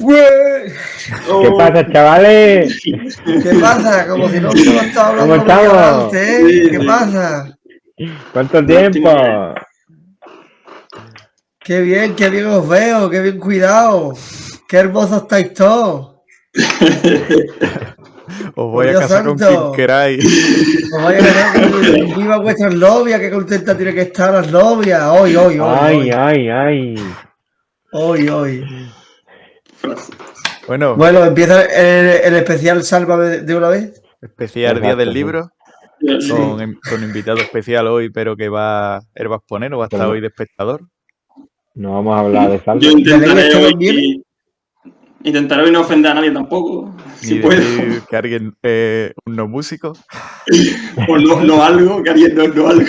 ¿Qué pasa, chavales? ¿Qué pasa? Como si no hubiéramos estado ¿Cómo hablando media hora estamos? antes, ¿eh? Sí, ¿Qué sí. pasa? ¿Cuánto No, estoy tiempo? muy bien. Qué bien os veo, qué bien cuidado. Qué hermosos estáis todos. Os voy Por a Dios casar con santo. quien queráis. Os vais a casar con viva vuestras novias, qué contenta tiene que estar las novias. Hoy. Frase. Bueno, Bueno, empieza el especial Sálvame de una vez. especial Día del Exacto, sí. Libro, Sí. con invitado especial hoy, pero que él va a exponer o va a estar Pero- hoy de espectador. No vamos a hablar de saldo. Yo intentaré esto hoy, también? intentaré hoy no ofender a nadie tampoco, si Ni puedo. decir que alguien, un no músico. O no algo, que alguien no algo.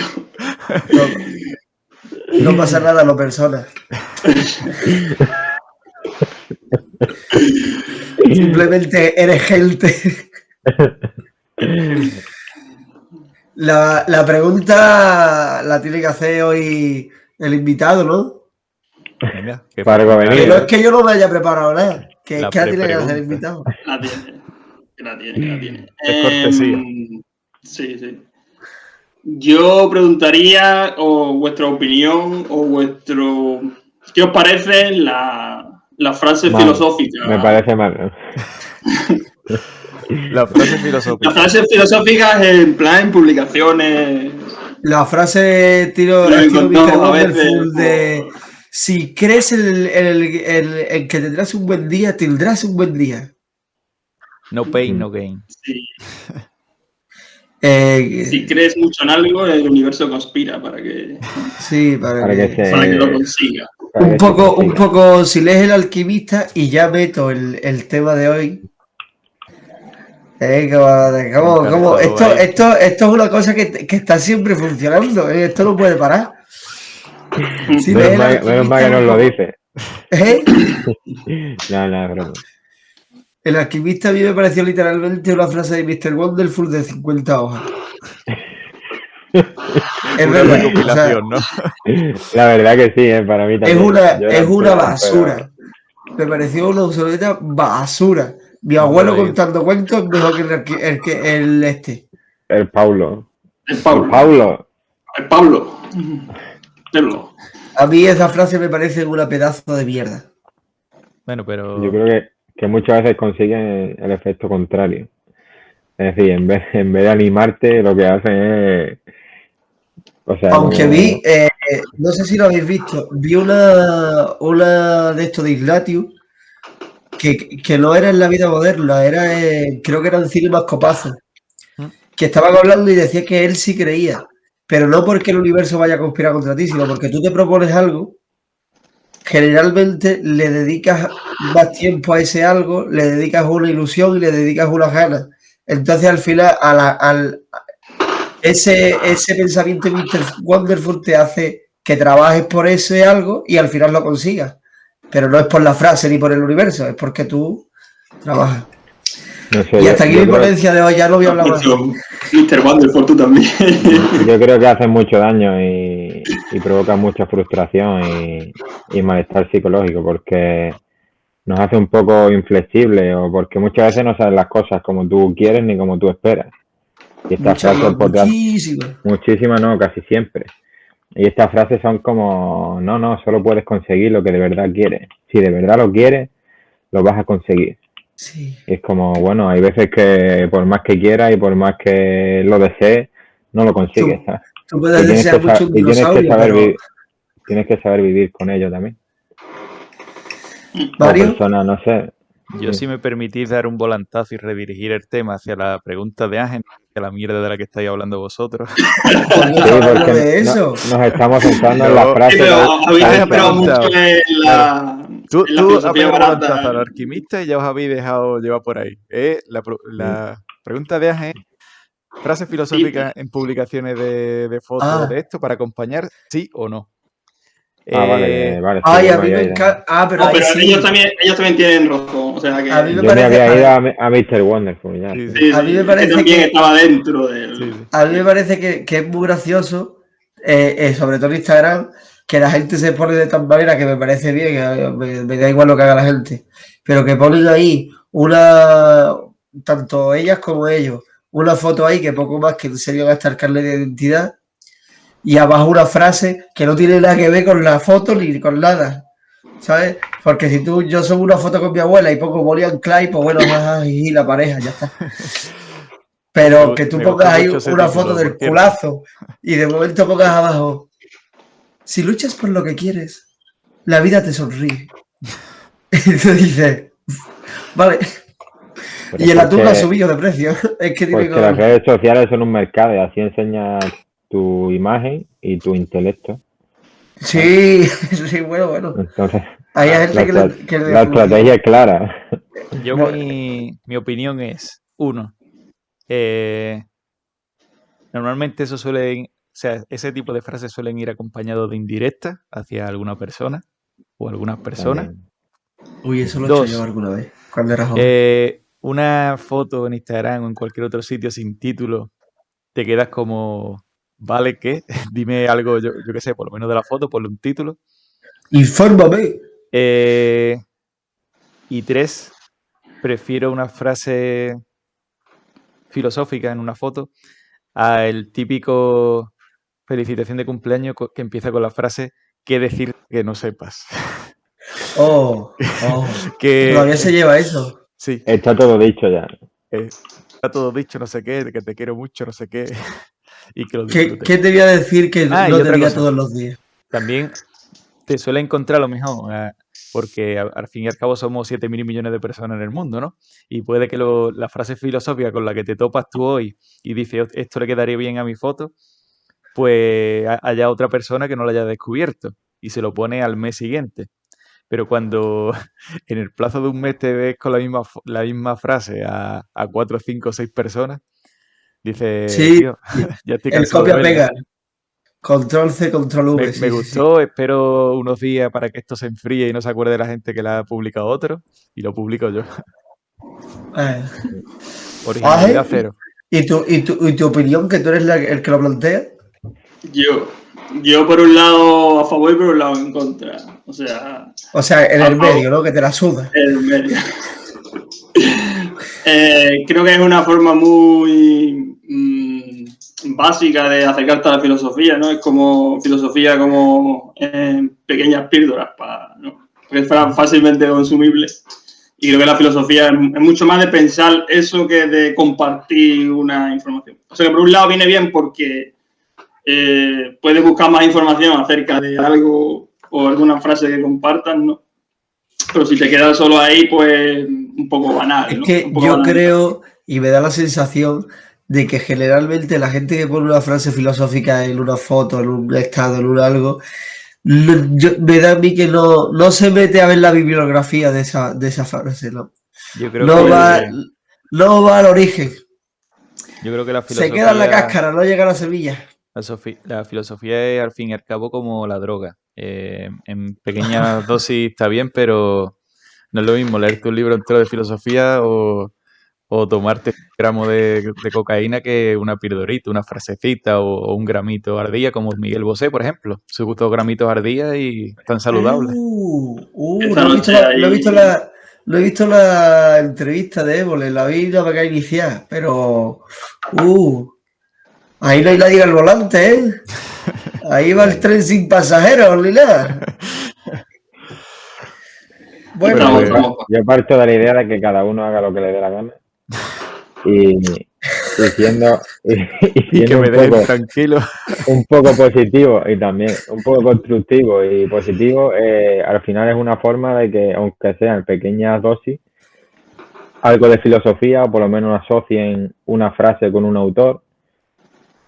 No pasa nada, lo persona. Simplemente eres gente. La pregunta la tiene que hacer hoy el invitado, ¿no? Venga, que Para proponga Que venir. no algo. es que yo no me haya preparado nada. Que La la tiene que hacer el prepregunta. invitado. La tiene. Es cortesía. Sí. Yo preguntaría o vuestra opinión o vuestro... ¿Qué os parece la frase Mal. filosófica? Me parece mal. La frase filosófica. Las frases filosóficas en plan en publicaciones. La frase estilo Lo Mr. encontramos a Wonderful veces, de si crees en que tendrás un buen día, tendrás un buen día. No pain, no gain. Sí. Si crees mucho en algo, el universo conspira para que Sí, para Para que... que para que lo consiga. para que se Un consiga. poco, si lees El Alquimista y ya meto el tema de hoy. Encantado, Esto es una cosa que está siempre funcionando, esto no puede parar. Si lees Menos mal que nos lo dice. ¿Eh? No, broma. El Alquimista a mí me pareció literalmente una frase de Mr. Wonderful de 50 hojas. Es Una verdad, recopilación, ¿no? La verdad que sí, para mí también. es una basura. Me pareció una absoluta basura. Mi abuelo contando cuentos es mejor que el este. El Paulo. El Pablo. A mí esa frase me parece una pedazo de mierda. Bueno, pero... Yo creo que muchas veces consiguen el efecto contrario. Es decir, en vez de animarte, lo que hacen es... O sea, Aunque vi, no sé si lo habéis visto, vi una de estos de Iglatius que no era en la vida moderna, creo que era en Cine Mascopazo, que estaban hablando y decía que él sí creía, pero no porque el universo vaya a conspirar contra ti, sino porque tú te propones algo, generalmente le dedicas más tiempo a ese algo, le dedicas una ilusión y le dedicas unas ganas. Entonces al final ese pensamiento Mr. Wonderful te hace que trabajes por ese algo y al final lo consigas. Pero no es por la frase ni por el universo, es porque tú trabajas. no sé, Y hasta aquí mi ponencia de hoy, ya no voy a hablar más. Mr. Wonderful, tú también. Yo creo que hacen mucho daño y provocan mucha frustración y malestar psicológico porque nos hace un poco inflexibles o porque muchas veces no sabes las cosas como tú quieres ni como tú esperas. Y estas frases muchísimas no, casi siempre. Y estas frases son como, no, solo puedes conseguir lo que de verdad quieres. Si de verdad lo quieres, lo vas a conseguir. Sí. Y es como, bueno, hay veces que por más que quieras y por más que lo desees, no lo consigues, ¿sabes? Tú puedes desear mucho un dinosaurio, pero... Tienes que saber vivir con ello también. ¿Mario? Como persona, no sé. Yo, si me permitís dar un volantazo y redirigir el tema hacia la pregunta de Ángel, hacia la mierda de la que estáis hablando vosotros. Sí, porque de eso. Nos estamos centrando en la frase. Habéis esperado mucho en la... Tú filosofía has barata. volantazo al alquimista y ya os habéis dejado llevar por ahí. La pregunta de Ángel, frases filosóficas en publicaciones de fotos de esto para acompañar, ¿sí o no? Vale. Ay, a mí me encanta. Pero sí. ellos también tienen razón. O sea que a mí me yo me había ido a Mr. Wonderful. Ya. Sí, a mí me parece que también estaba dentro del... Sí. A mí me parece que es muy gracioso, sobre todo en Instagram, que la gente se pone de tal manera que me parece bien, que me da igual lo que haga la gente. pero que ponen ahí tanto ellas como ellos, una foto ahí que poco más que en serio gastar carnet de identidad, y abajo una frase que no tiene nada que ver con la foto ni con nada, ¿sabes? Porque si yo subo una foto con mi abuela y pongo Bonnie and Clyde, pues bueno, y la pareja, ya está. Pero que tú pongas ahí una foto del culazo y de momento pongas abajo: si luchas por lo que quieres, la vida te sonríe. Y tú dices, vale. Pero y el atún ha subido de precio. Es que tiene porque las redes sociales son un mercado y así enseñas tu imagen y tu intelecto. Sí, sí, bueno. Entonces, hay gente la estrategia es clara. Yo mi opinión es, uno, normalmente eso ese tipo de frases suelen ir acompañados de indirectas hacia alguna persona o algunas personas. También. Uy, eso lo he hecho yo alguna vez, cuando era joven. Una foto en Instagram o en cualquier otro sitio sin título, te quedas como, ¿vale qué? Dime algo, yo qué sé, por lo menos de la foto, ponle un título. ¡Infórmame! Y 3, prefiero una frase filosófica en una foto a el típico felicitación de cumpleaños que empieza con la frase ¿qué decir que no sepas? Que todavía se lleva eso. Sí. Está todo dicho ya. Está todo dicho, no sé qué, que te quiero mucho, no sé qué. Y que lo disfrutes. ¿Qué te voy a decir que no te diga todos los días? También te suele encontrar lo mejor, porque al fin y al cabo somos 7.000 millones de personas en el mundo, ¿no? Y puede que la frase filosófica con la que te topas tú hoy y dices, esto le quedaría bien a mi foto, pues haya otra persona que no lo haya descubierto y se lo pone al mes siguiente. Pero cuando en el plazo de un mes te ves con la misma frase a 4, 5, 6 personas, dices, sí, tío, ya estoy cansado el copia-pega. Control C, Control V. Me gustó, espero unos días para que esto se enfríe y no se acuerde la gente que la ha publicado otro, y lo publico yo. Originalidad cero. ¿Y tu opinión, que tú eres el que lo plantea? Yo por un lado a favor y por un lado en contra. O sea, en el medio, ¿no? Que te la suda. En el medio. Creo que es una forma muy básica de acercarte a la filosofía, ¿no? Es como filosofía como pequeñas píldoras, ¿no? Porque es fácilmente consumible. Y creo que la filosofía es mucho más de pensar eso que de compartir una información. O sea que por un lado viene bien porque puedes buscar más información acerca de algo o alguna frase que compartan, ¿no? Pero si te quedas solo ahí, pues un poco banal, ¿no? Es que yo creo, y me da la sensación de que generalmente la gente que pone una frase filosófica en una foto, en un estado, en un algo, me da a mí que no se mete a ver la bibliografía de esa frase, ¿no? Yo creo no va al origen. Yo creo que la filosofía... Se queda en la cáscara, no llega a la semilla. La filosofía es, al fin y al cabo, como la droga. En pequeñas dosis está bien, pero no es lo mismo leerte un libro entero de filosofía o tomarte un gramo de cocaína que una pildorita, una frasecita o un gramito ardilla, como Miguel Bosé, por ejemplo. Sus gustos gramitos ardilla y tan saludables. No he visto la entrevista de Évole, la vi la para iniciar, pero ahí no hay nadie al volante, ¿eh? Ahí va el tren sin pasajeros, ni nada. Bueno, yo parto de la idea de que cada uno haga lo que le dé la gana. Y siendo que me dejen tranquilo. Un poco positivo y también un poco constructivo y positivo, al final es una forma de que, aunque sea en pequeñas dosis, algo de filosofía, o por lo menos asocien una frase con un autor,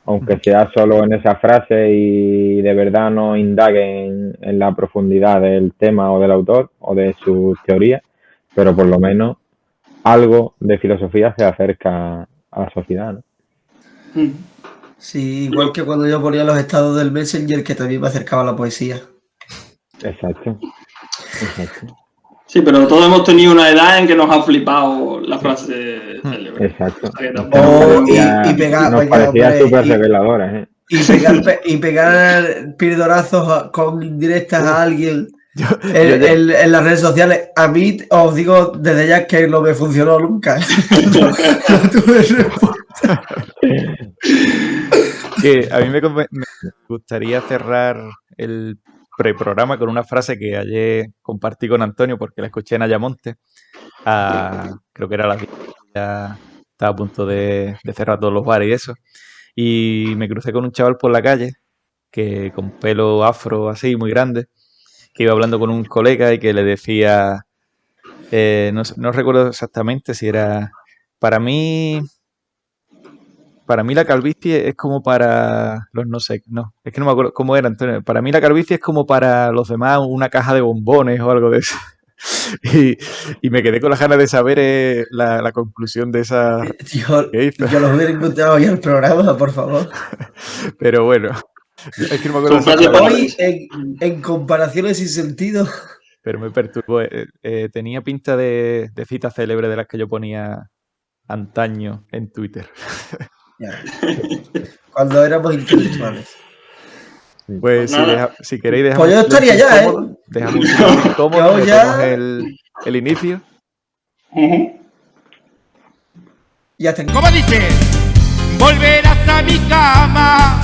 aunque sea solo en esa frase y de verdad no indaguen en la profundidad del tema o del autor o de sus teorías, pero por lo menos algo de filosofía se acerca a la sociedad, ¿no? Sí, igual que cuando yo ponía los estados del Messenger, que también me acercaba a la poesía. Exacto. Sí, pero todos hemos tenido una edad en que nos ha flipado la frase célebre. Exacto. Y pegar, nos parecía súper reveladora, ¿eh? Y pegar pildorazos con indirectas a alguien En las redes sociales. A mí os digo desde ya que no me funcionó nunca. No tuve respuesta. Que a mí me gustaría cerrar el preprograma con una frase que ayer compartí con Antonio porque la escuché en Ayamonte. Creo que era a las 10, ya estaba a punto de cerrar todos los bares y eso. Y me crucé con un chaval por la calle que con pelo afro así, muy grande, que iba hablando con un colega y que le decía, no recuerdo exactamente si era, para mí la calvicie es como para los no sé, no, es que no me acuerdo cómo era, Antonio. Para mí la calvicie es como para los demás una caja de bombones o algo de eso. Y me quedé con las ganas de saber la conclusión de esa que hizo. Yo los hubiera encontrado ya en el programa, por favor. Pero bueno, es que no me acuerdo Con frase exactamente. Hoy, en comparaciones sin sentido. Pero me perturbó. Tenía pinta de cita célebre de las que yo ponía antaño en Twitter. Ya. Cuando éramos intelectuales. Pues Nada. si queréis dejamos Pues yo estaría ya, ¿eh? Dejamos un silencio incómodo, Yo ya- metemos el inicio. Ujú. Ya tengo. ¿Cómo dice? Volverás a mi cama,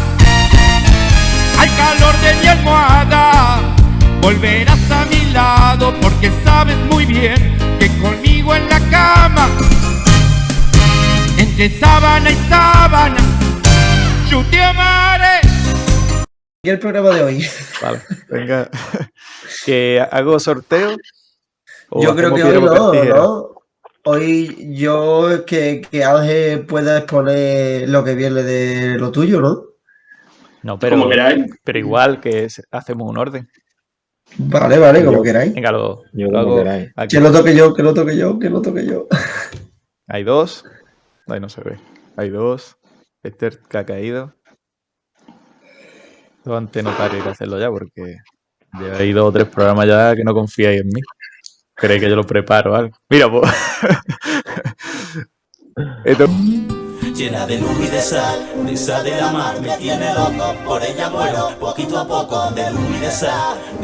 al calor de mi almohada. Volverás a mi lado porque sabes muy bien que conmigo en la cama, entre sábana y sábana, yo te amaré. Y el programa de hoy. Vale, venga. Que hago sorteo. ¿O Yo creo hacemos que hoy piedra, papel, no, tijera? ¿no? Hoy yo que Ángel pueda exponer lo que viene de lo tuyo, ¿no? No, Como queráis. pero igual que hacemos un orden. Vale, como Yo- queráis. Venga, Yo lo como hago queráis. aquí. Que lo toque yo, que lo toque yo, que lo toque yo. Hay dos. Ahí no se ve. Hay dos. Este que ha caído. Esto antes no paréis de hacerlo ya porque lleváis 2 o 3 programas ya que no confiáis en mí. Queréis que yo lo preparo algo. Mira, pues. Esto- Llena de luz y de sal de la mar me tiene loco, por ella muero, poquito a poco, de luz y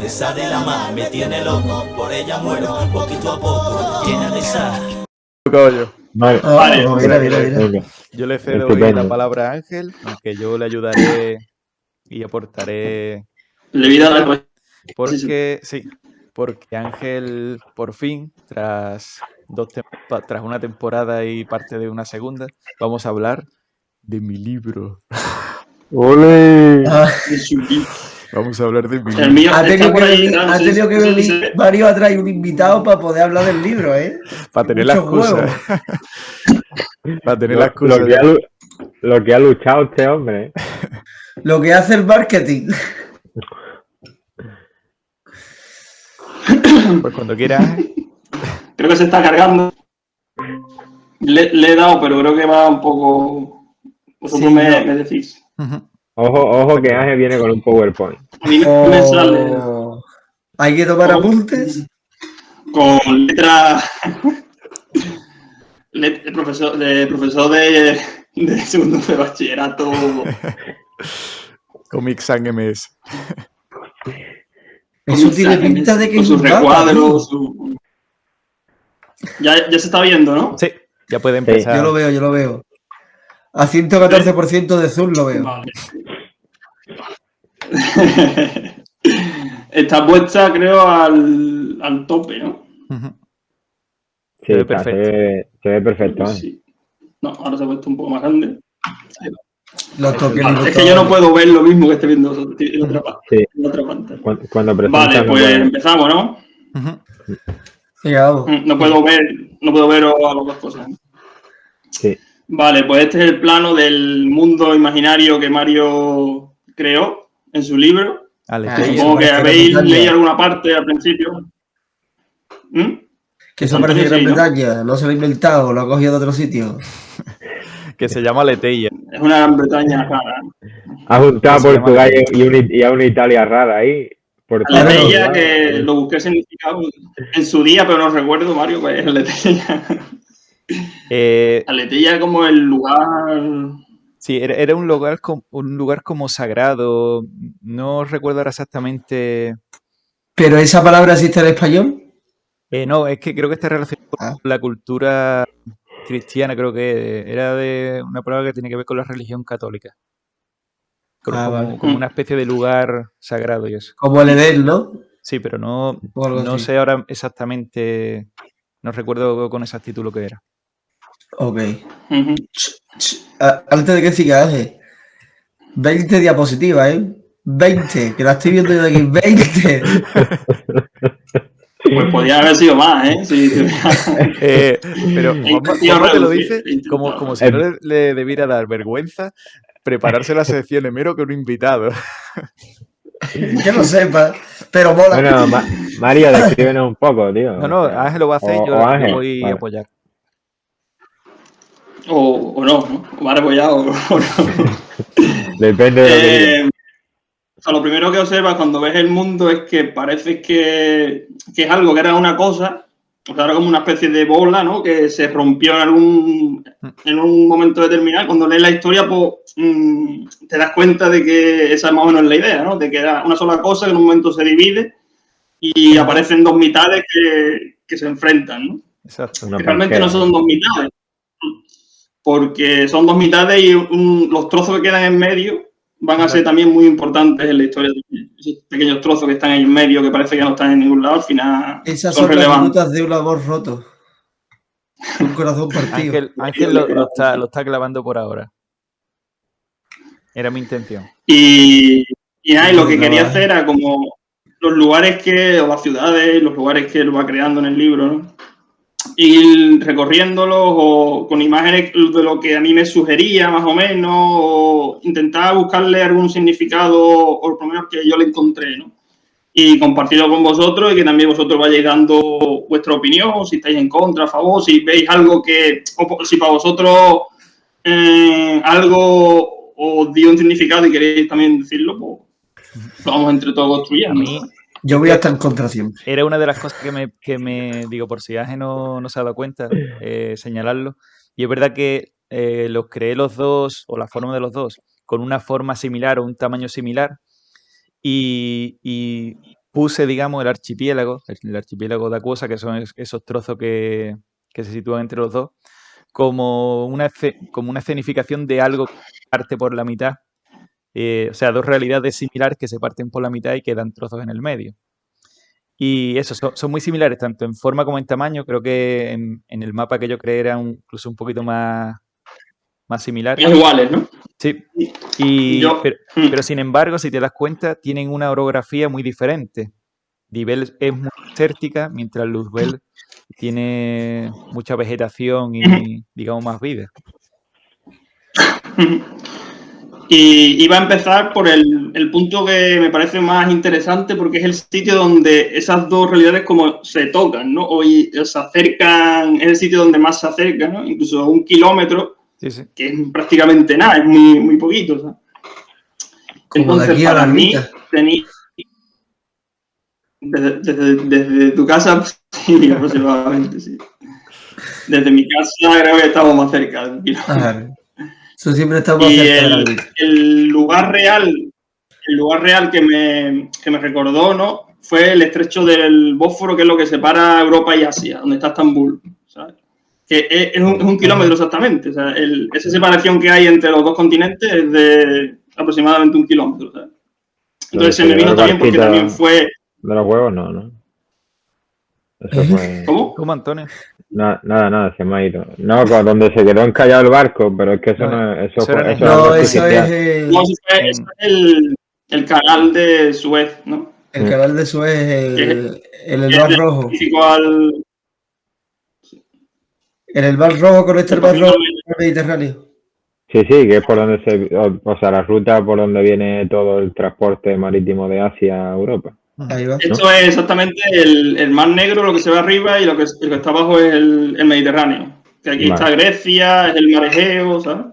de sal de la mar me tiene loco, por ella muero, poquito a poco, llena de sal. tocado yo. Vale. Vale. Mira. Venga. Yo le cedo hoy Estupendo. la palabra a Ángel, aunque yo le ayudaré y aportaré. Le vida a la Porque Ángel, por fin, tras una temporada y parte de una segunda, vamos a hablar de mi libro. ¡Ole! Ah, Vamos a hablar de mi El libro. mío ha está tenido por que ahí. venir, claro, ha sí, tenido que sí, venir sí. Mario a traer un invitado para poder hablar del libro, ¿eh? Para tener la Muchos excusa. huevos. Para tener la excusa. Lo que ha luchado este hombre. Lo que hace el marketing. Pues cuando quieras, Ángel. Creo que se está cargando. Le he dado, pero creo que va un poco. Vosotros Sí, me decís. Ujú. Ojo que Ángel viene con un PowerPoint. A mí no me sale Hay que tomar Oh. apuntes. con letra. Profesor de segundo de bachillerato. Comic Sans MS. Eso tiene pinta de que con es sus un mapa, recuadros. tío. Ya se está viendo, ¿no? Sí, ya puede empezar. Yo lo veo. A 114% de zoom lo veo. Vale. Está puesta, creo, al tope, ¿no? Ujú. Sí, Se ve está, perfecto. se ve perfecto. ¿eh? Sí. No, ahora se ha puesto un poco más grande. Lo toque Vale, es que yo no puedo ver lo mismo que esté viendo vosotros, en otra, Sí. en otra pantalla. Cuando presentas Vale, no pues puedes- empezamos, ¿no? Ujú. Venga, vamos. No puedo ver a las dos cosas. Sí. Vale, pues este es el plano del mundo imaginario que Mario creó en su libro. Aleteia. Eso Supongo que parece habéis Gran Bretaña. leído alguna parte al principio. ¿Mm? Que eso Antonio, parece Gran sí, ¿no? Bretaña. No se lo ha inventado, lo ha cogido de otro sitio. Que se llama Aleteia. Es una Gran Bretaña rara. Ha juntado a Se llama Portugal Aleteia. y a una Italia rara ahí. Por todo Aleteia, lado. que lo busqué significado en su día, pero no recuerdo, Mario, pues es Aleteia. Aleteia como el lugar. Sí, era un lugar como sagrado. No recuerdo ahora exactamente ¿Pero esa palabra existe en español? No, es que creo que está relacionado con Ah. la cultura cristiana, creo que era de una palabra que tiene que ver con la religión católica. Vale. Como una especie de lugar sagrado y eso. Como el Edén, ¿no? Sí, pero no, O algo no así. sé ahora exactamente, no recuerdo con exactitud lo que era. Ok. Ujú. Antes de que sigas, 20 diapositivas, ¿eh? 20, que la estoy viendo yo de aquí. 20. Pues podía haber sido más, ¿eh? Sí, Pero he Juanma intentado te lo reducir, dice he intentado. como si no le debiera dar vergüenza prepararse la sección mero que un invitado. Que lo sepa, pero mola. Bueno, Mario, descríbenos un poco, tío. No, O sea, Ángel lo va a hacer y yo Ángel, voy a vale. apoyar. O no, ¿no? O más apoyado o no. Depende de lo que digas. O sea, lo primero que observas cuando ves el mundo es que parece que es algo que era una cosa, o sea, era como una especie de bola, ¿no? Que se rompió en un momento determinado. Cuando lees la historia, pues te das cuenta de que esa es más o menos la idea, ¿no? De que era una sola cosa que en un momento se divide y aparecen dos mitades que se enfrentan, ¿no? Exacto. Una Que realmente no panquera. son dos mitades, porque son dos mitades y los trozos que quedan en medio van a ser también muy importantes en la historia. Esos pequeños trozos que están ahí en medio, que parece que no están en ningún lado, al final Esas son son las relevantes. minutas de un amor roto. Un corazón partido. Ángel lo está clavando por ahora. Era mi intención. Y nada, y lo que No, quería hacer era como los lugares o las ciudades, los lugares que él va creando en el libro, ¿no? Ir recorriéndolos o con imágenes de lo que a mí me sugería más o menos, o intentar buscarle algún significado, o por lo menos que yo le encontré, ¿no? Y compartirlo con vosotros y que también vosotros vayáis dando vuestra opinión, si estáis en contra, a favor, si veis algo o si para vosotros algo os dio un significado y queréis también decirlo, pues lo vamos entre todos construyendo. A mí Yo voy a estar en contra siempre. era una de las cosas que me digo, por si Ángel no se ha dado cuenta, señalarlo. Y es verdad que los creé los dos, o la forma de los dos, con una forma similar o un tamaño similar. Y puse, digamos, el archipiélago de Aquosa, que son esos trozos que se sitúan entre los dos, como una escenificación de algo que parte por la mitad. O sea, dos realidades similares que se parten por la mitad y quedan trozos en el medio. Y eso, son muy similares, tanto en forma como en tamaño. Creo que en el mapa que yo creé era incluso un poquito más similar. Es iguales, ¿no? Sí. Pero sin embargo, si te das cuenta, tienen una orografía muy diferente. Nivelle es muy desértica, mientras Luzbel tiene mucha vegetación y, digamos, más vida. Y iba a empezar por el punto que me parece más interesante, porque es el sitio donde esas dos realidades como se tocan, ¿no? O se acercan, es el sitio donde más se acercan, ¿no? Incluso 1 kilómetro, Sí, sí. que es prácticamente nada, es muy, muy poquito, ¿sabes? Como entonces, de aquí a la para mí, ermita. desde tu casa, sí, aproximadamente, sí. Desde mi casa creo que estamos más cerca de 1 kilómetro. Ajá. Eso siempre está más Y cerca de la ermita. el lugar real que me recordó, ¿no? Fue el estrecho del Bósforo, que es lo que separa Europa y Asia, donde está Estambul, ¿sabes? Que es un kilómetro exactamente. O sea, esa separación que hay entre los dos continentes es de aproximadamente 1 kilómetro, ¿sabes? Entonces se me vino también porque también fue... De los huevos no. Eso fue... ¿Cómo, Antonio? Nada, se me ha ido. No, donde se quedó encallado el barco, pero es que eso no es... No, eso es... No, eso es el canal de Suez, ¿no? El canal de Suez, el Mar Rojo. En el Mar Rojo conecta el Mar Rojo con el Mediterráneo. Sí, que es por donde o sea, la ruta por donde viene todo el transporte marítimo de Asia a Europa. Ahí va. Esto es exactamente el Mar Negro, lo que se ve arriba, y lo que está abajo es el Mediterráneo. Que aquí está Grecia, es el Mar Egeo, ¿sabes?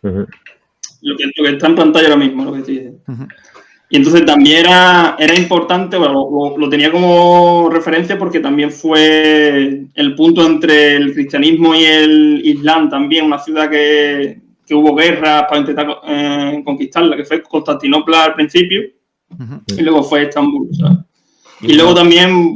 Lo que está en pantalla ahora mismo, lo que estoy diciendo. Y entonces también era importante, bueno, lo tenía como referencia porque también fue el punto entre el cristianismo y el islam también, una ciudad que hubo guerras para intentar conquistarla, que fue Constantinopla al principio y luego fue Estambul, ¿sabes? Y luego también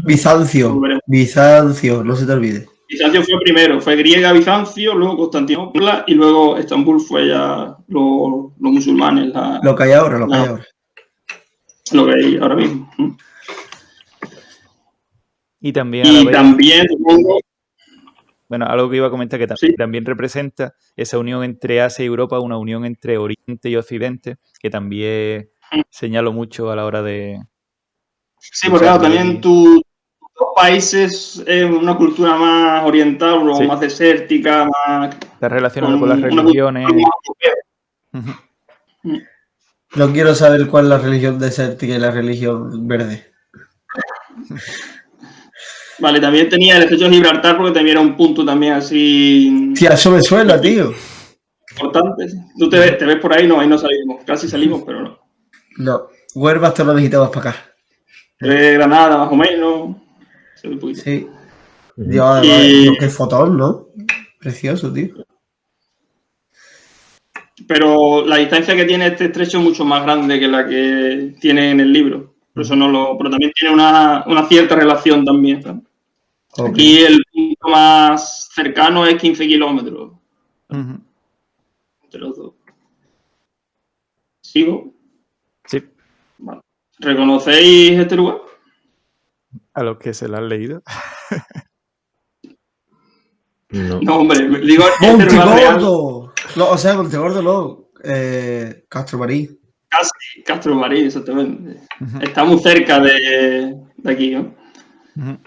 Bizancio, volveremos. Bizancio, no se te olvide. Bizancio fue primero, fue griega, Bizancio, luego Constantinopla y luego Estambul fue ya los musulmanes. Lo que hay ahora, lo que hay ahora. Lo que hay ahora mismo. Y también, a la vez, también, supongo, bueno, algo que iba a comentar que Sí. también representa esa unión entre Asia y Europa, una unión entre Oriente y Occidente, que también señalo mucho a la hora de... sí, porque claro, también tus países es una cultura más oriental o Sí. más desértica, más... Está relacionado con las una cultura religiones. más europea. Ujú. No quiero saber cuál es la religión desértica y la religión verde. Vale, también tenía el estrecho de Gibraltar porque también era un punto también así Tía, eso me suena, tío. importante. Tú te ves por ahí, no, ahí no salimos. Casi salimos, pero no. No, Huelva hasta lo visitamos para acá. De Granada, más o menos. Se ve un poquito. Sí. Ujú. Dios, además, Y- Dios, qué fotón, ¿no? Precioso, tío. Pero la distancia que tiene este estrecho es mucho más grande que la que tiene en el libro. Por eso pero también tiene una cierta relación también, ¿sabes? Ok. Aquí el punto más cercano es 15 kilómetros Ujú. entre los dos. ¿Sigo? Sí, Vale. ¿Reconocéis este lugar? a los que se lo han leído. No. No, hombre, digo este lugar real. ¡Montegordo! No, o sea, Montegordo no. Castro Marín. Casi Castro Marín, exactamente. Ujú. Está muy cerca de aquí, ¿no? Ujú.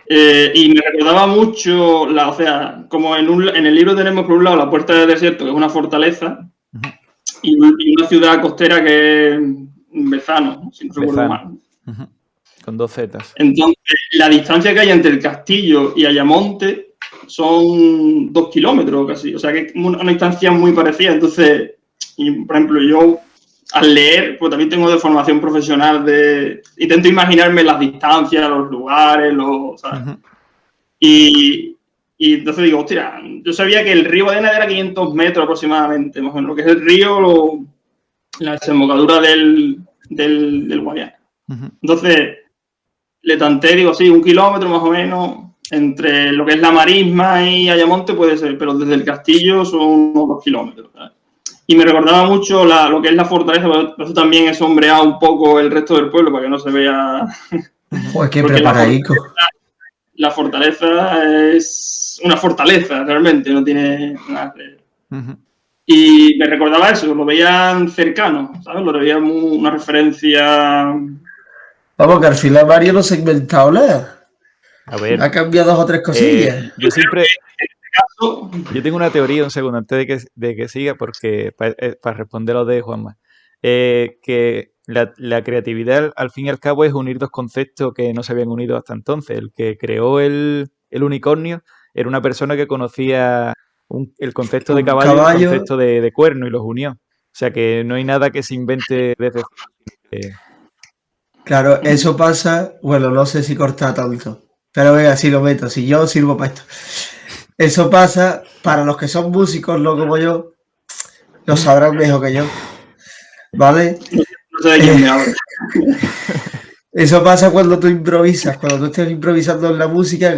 Y me recordaba mucho, o sea, como en el libro tenemos por un lado la Puerta del Desierto, que es una fortaleza, Ujú. y una ciudad costera que es Bezano, ¿no? Si no recuerdo Bezano. mal. Ujú. Con 2 zetas. Entonces, la distancia que hay entre el castillo y Ayamonte son 2 kilómetros casi, o sea que es una distancia muy parecida. Entonces, por ejemplo, yo al leer, pues también tengo de formación profesional intento imaginarme las distancias, los lugares, ¿sabes? Ujú. Y entonces digo, hostia, yo sabía que el río Badena era 500 metros aproximadamente, más o menos, lo que es el río, la desembocadura del Guadiana. Ujú. Entonces, le tanteé, digo, sí, 1 kilómetro más o menos, entre lo que es la marisma y Ayamonte puede ser, pero desde el castillo son unos 2 kilómetros, ¿sabes? Y me recordaba mucho lo que es la fortaleza, por eso también he sombreado un poco el resto del pueblo para que no se vea. Joder, qué Porque preparadico. la fortaleza es una fortaleza, realmente, no tiene nada que ver. Ujú. Y me recordaba eso, lo veían cercano, ¿sabes? Lo veía una referencia. Vamos, que al final Mario no se ha inventado nada. A ver, Ha cambiado 2 o 3 cosillas. yo siempre... Caso, Yo tengo una teoría, un segundo, antes de que siga, porque para responder lo de Juanma, que la creatividad al fin y al cabo es unir 2 conceptos que no se habían unido hasta entonces. El que creó el unicornio era una persona que conocía el concepto de Un caballo y el caballo. concepto de cuerno y los unió. O sea que no hay nada que se invente desde... Claro, eso pasa. Bueno, no sé si corta tanto. Pero venga, si lo meto, si yo sirvo para esto. Eso pasa para los que son músicos, no como yo. Lo sabrán mejor que yo. ¿Vale? no sé de quién me habla. Eso pasa cuando tú improvisas. Cuando tú estás improvisando en la música,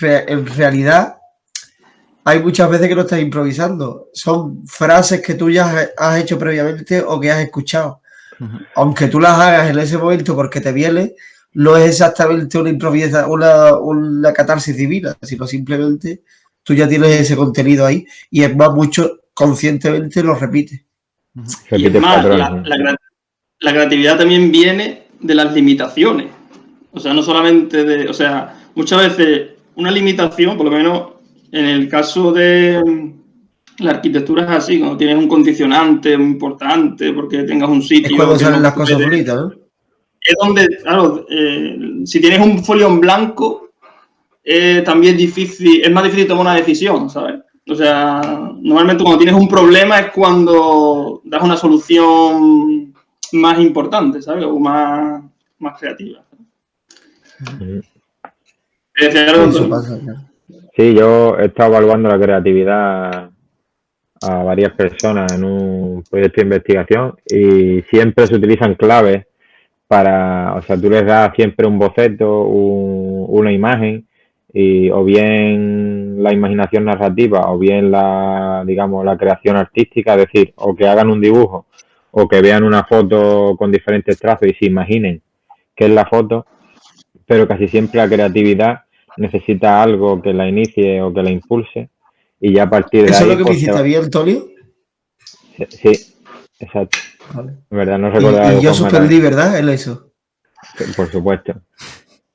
en realidad hay muchas veces que no estás improvisando. Son frases que tú ya has hecho previamente o que has escuchado. Ujú. Aunque tú las hagas en ese momento porque te viene, no es exactamente una improvisación, una catarsis divina, sino simplemente tú ya tienes ese contenido ahí y es más, mucho conscientemente lo repites. Y es Repite más, patrones. la creatividad también viene de las limitaciones. O sea, no solamente o sea, muchas veces una limitación, por lo menos en el caso de la arquitectura es así, cuando tienes un condicionante muy importante, porque tengas un sitio Es cuando que salen no las cosas puedes- bonitas, ¿no? Es donde, claro, si tienes un folio en blanco, también es más difícil tomar una decisión, ¿sabes? O sea, normalmente cuando tienes un problema es cuando das una solución más importante, ¿sabes? O más creativa. Ujú. Eso pasa, claro. Sí, yo he estado evaluando la creatividad a varias personas en un proyecto de investigación y siempre se utilizan claves o sea, tú les das siempre un boceto, una imagen, y o bien la imaginación narrativa o bien digamos, la creación artística, es decir, o que hagan un dibujo o que vean una foto con diferentes trazos y se imaginen qué es la foto, pero casi siempre la creatividad necesita algo que la inicie o que la impulse, y ya a partir de ¿Eso ahí... es lo que me hiciste a mí, Antonio? Sí, exacto. Vale. En verdad, no recordaba Y yo cómo era. suspendí, ¿verdad? Él hizo. Por supuesto.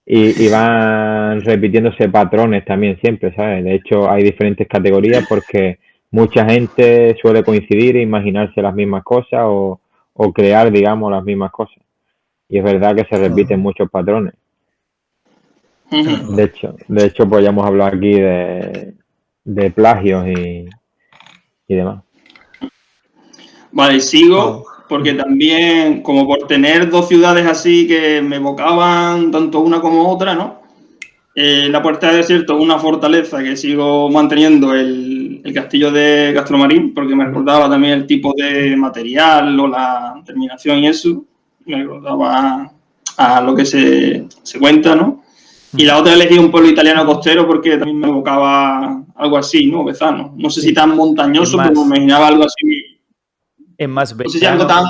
Y van repitiéndose patrones también siempre, ¿sabes? De hecho, hay diferentes categorías porque mucha gente suele coincidir e imaginarse las mismas cosas o crear, digamos, las mismas cosas. Y es verdad que se repiten muchos patrones. Ujú. De hecho, pues ya hemos hablado aquí de plagios y demás. Vale, sigo porque también, como por tener dos ciudades así que me evocaban tanto una como otra, ¿no? La Puerta del Desierto es una fortaleza que sigo manteniendo el castillo de Castromarín, porque me recordaba también el tipo de material o la terminación y eso. Me recordaba a lo que se cuenta, ¿no? Y la otra elegí un pueblo italiano costero porque también me evocaba algo así, ¿no? Bezano. No sé si tan montañoso, pero me imaginaba algo así. Es más No sé si algo tan...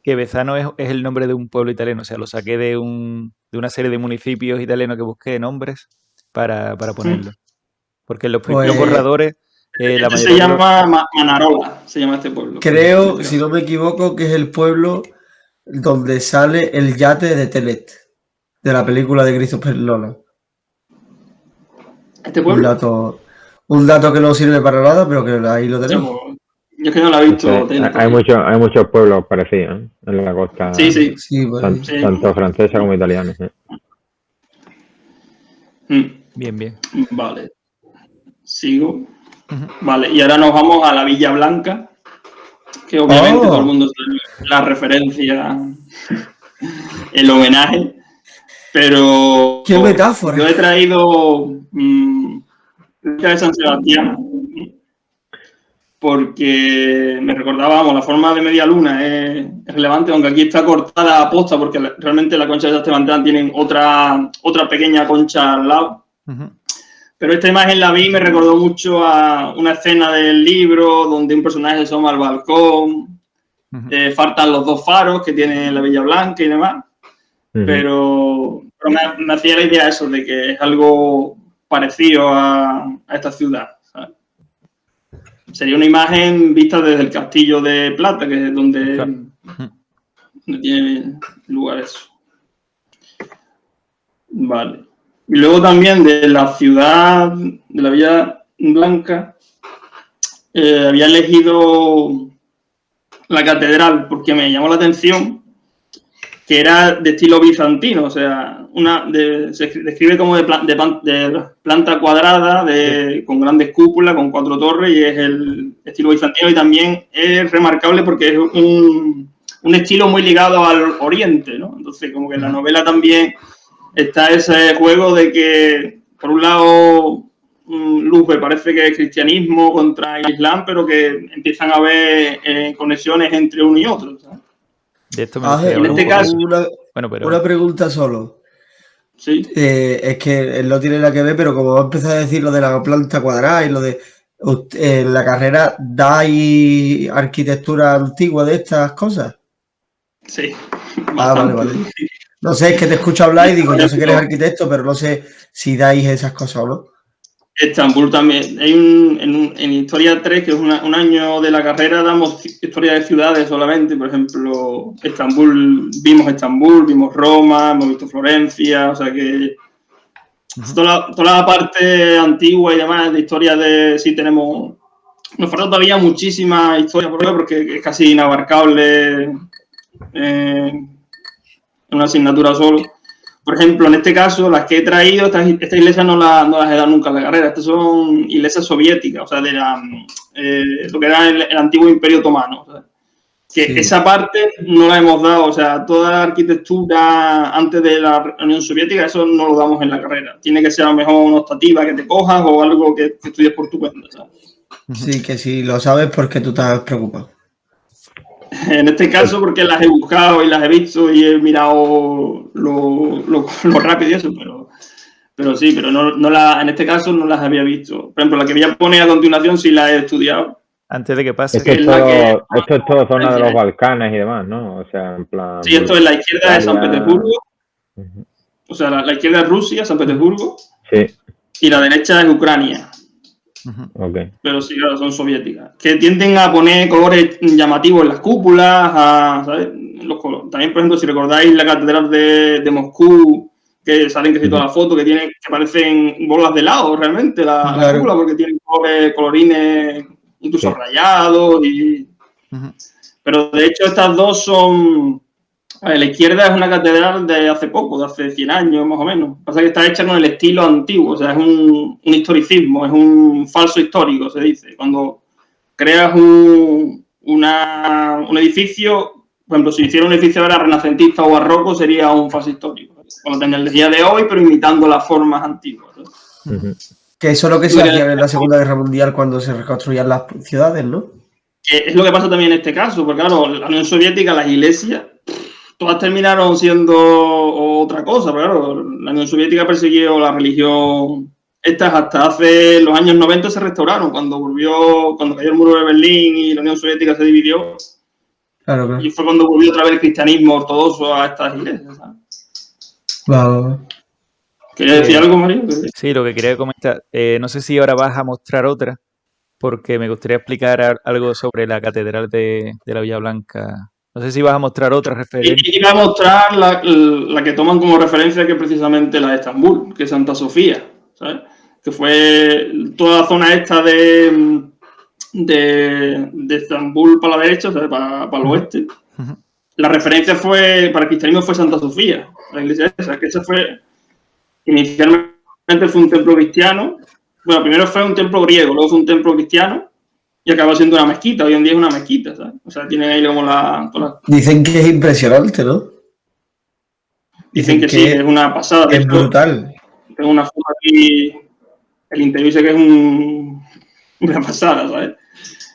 que Bezano es el nombre de un pueblo italiano. O sea, lo saqué de una serie de municipios italianos que busqué nombres para ponerlo. Porque en los primeros borradores... la mayoría se llama Manarola, se llama este pueblo. Creo, si no me equivoco, que es el pueblo donde sale el yate de Tenet, de la película de Christopher Nolan. ¿Este pueblo? Un dato que no sirve para nada, pero que ahí lo tenemos. Yo es que no lo he visto. Hay muchos pueblos parecidos, ¿eh? En la costa, sí, tanto francesa como italiana. Bien. Vale. Sigo. Vale, y ahora nos vamos a la Villa Blanca, que obviamente todo el mundo sabe la referencia, el homenaje, pero... ¡Qué metáfora! Yo he traído de San Sebastián, porque me recordaba, la forma de media luna es relevante, aunque aquí está cortada a posta, porque realmente la concha de San Sebastián tienen otra pequeña concha al lado. Pero esta imagen la vi y me recordó mucho a una escena del libro donde un personaje asoma al balcón, faltan los dos faros que tiene la Villa Blanca y demás, pero me hacía la idea eso, de que es algo parecido a esta ciudad, ¿sabes? Sería una imagen vista desde el Castillo de Plata, que es donde tiene lugar eso. Vale. Y luego también de la ciudad, de la Villa Blanca, había elegido la catedral porque me llamó la atención que era de estilo bizantino, o sea, se describe como de planta cuadrada, con grandes cúpulas, con 4 torres, y es el estilo bizantino, y también es remarcable porque es un estilo muy ligado al oriente, ¿no? Entonces, como que en la novela también está ese juego de que, por un lado, Lupe parece que es cristianismo contra el islam, pero que empiezan a haber conexiones entre uno y otro, ¿sabes? De esto me gustaría en este caso, pero... una pregunta solo. Sí. Es que él no tiene nada que ver, pero como va a empezar a decir lo de la planta cuadrada y lo de... ¿En la carrera dais arquitectura antigua de estas cosas? Sí. Vale. No sé, es que te escucho hablar y digo, yo sé que eres arquitecto, pero no sé si dais esas cosas o no. Estambul también. Hay en Historia 3, que es un año de la carrera, damos historia de ciudades solamente. Por ejemplo, vimos Roma, hemos visto Florencia, o sea que toda la parte antigua y demás de historia sí tenemos. Nos falta todavía muchísima historia por ver porque es casi inabarcable en una asignatura solo. Por ejemplo, en este caso, las que he traído, esta iglesia no las he dado nunca en la carrera. Estas son iglesias soviéticas, o sea, de lo que era el antiguo Imperio Otomano. O sea, que esa parte no la hemos dado, o sea, toda la arquitectura antes de la Unión Soviética, eso no lo damos en la carrera. Tiene que ser a lo mejor una optativa que te cojas o algo que estudies por tu cuenta, ¿sabes? Sí, que si lo sabes porque tú estás preocupado. En este caso, porque las he buscado y las he visto y he mirado lo rápido y eso, pero sí, pero en este caso no las había visto. Por ejemplo, la que voy a poner a continuación sí la he estudiado. Antes de que pase. Esto es todo zona de los Balcanes y demás, ¿no? O sea, en plan... Sí, esto es la izquierda de San Petersburgo. Ujú. O sea, la izquierda es Rusia, San Petersburgo. Sí, Y la derecha es Ucrania. ok. Pero sí, claro, son soviéticas. Que tienden a poner colores llamativos en las cúpulas, ¿sabes? También, por ejemplo, si recordáis la catedral de Moscú, que salen casi todas las fotos, que parecen bolas de helado realmente, la cúpula, porque tienen colorines incluso rayados. Pero de hecho estas dos son... la izquierda es una catedral de hace poco, de hace 100 años más o menos. Pasa que está hecha con el estilo antiguo, o sea, es un historicismo, es un falso histórico, se dice. Cuando creas un edificio, por ejemplo, si hiciera un edificio ahora renacentista o barroco, sería un falso histórico. Con la tecnología de hoy, pero imitando las formas antiguas. Que eso es lo que se hacía en la Segunda Guerra Mundial cuando se reconstruían las ciudades, ¿no? Es lo que pasa también en este caso, porque claro, la Unión Soviética, las iglesias... todas terminaron siendo otra cosa, pero claro, la Unión Soviética persiguió la religión. Estas hasta hace los años 90 se restauraron, cuando cayó el muro de Berlín y la Unión Soviética se dividió. Claro. Y fue cuando volvió otra vez el cristianismo ortodoxo a estas iglesias, ¿sabes? Wow. ¿Querías decir algo, Mario? Sí, lo que quería comentar. No sé si ahora vas a mostrar otra, porque me gustaría explicar algo sobre la catedral de la Villa Blanca. No sé si vas a mostrar otra referencia. Iba a mostrar la que toman como referencia, que es precisamente la de Estambul, que es Santa Sofía, ¿sabes? Que fue toda la zona esta de Estambul para la derecha, ¿sabes? Para el oeste. La referencia para el cristianismo fue Santa Sofía, la iglesia esa, que esa fue, inicialmente fue un templo cristiano. Bueno, primero fue un templo griego, luego fue un templo cristiano. Y acaba siendo una mezquita, hoy en día es una mezquita, ¿sabes? O sea, tienen ahí como Dicen que es impresionante, ¿no? Dicen que sí, que es una pasada. Es brutal. Tengo una foto aquí, el interior dice que es una pasada, ¿sabes?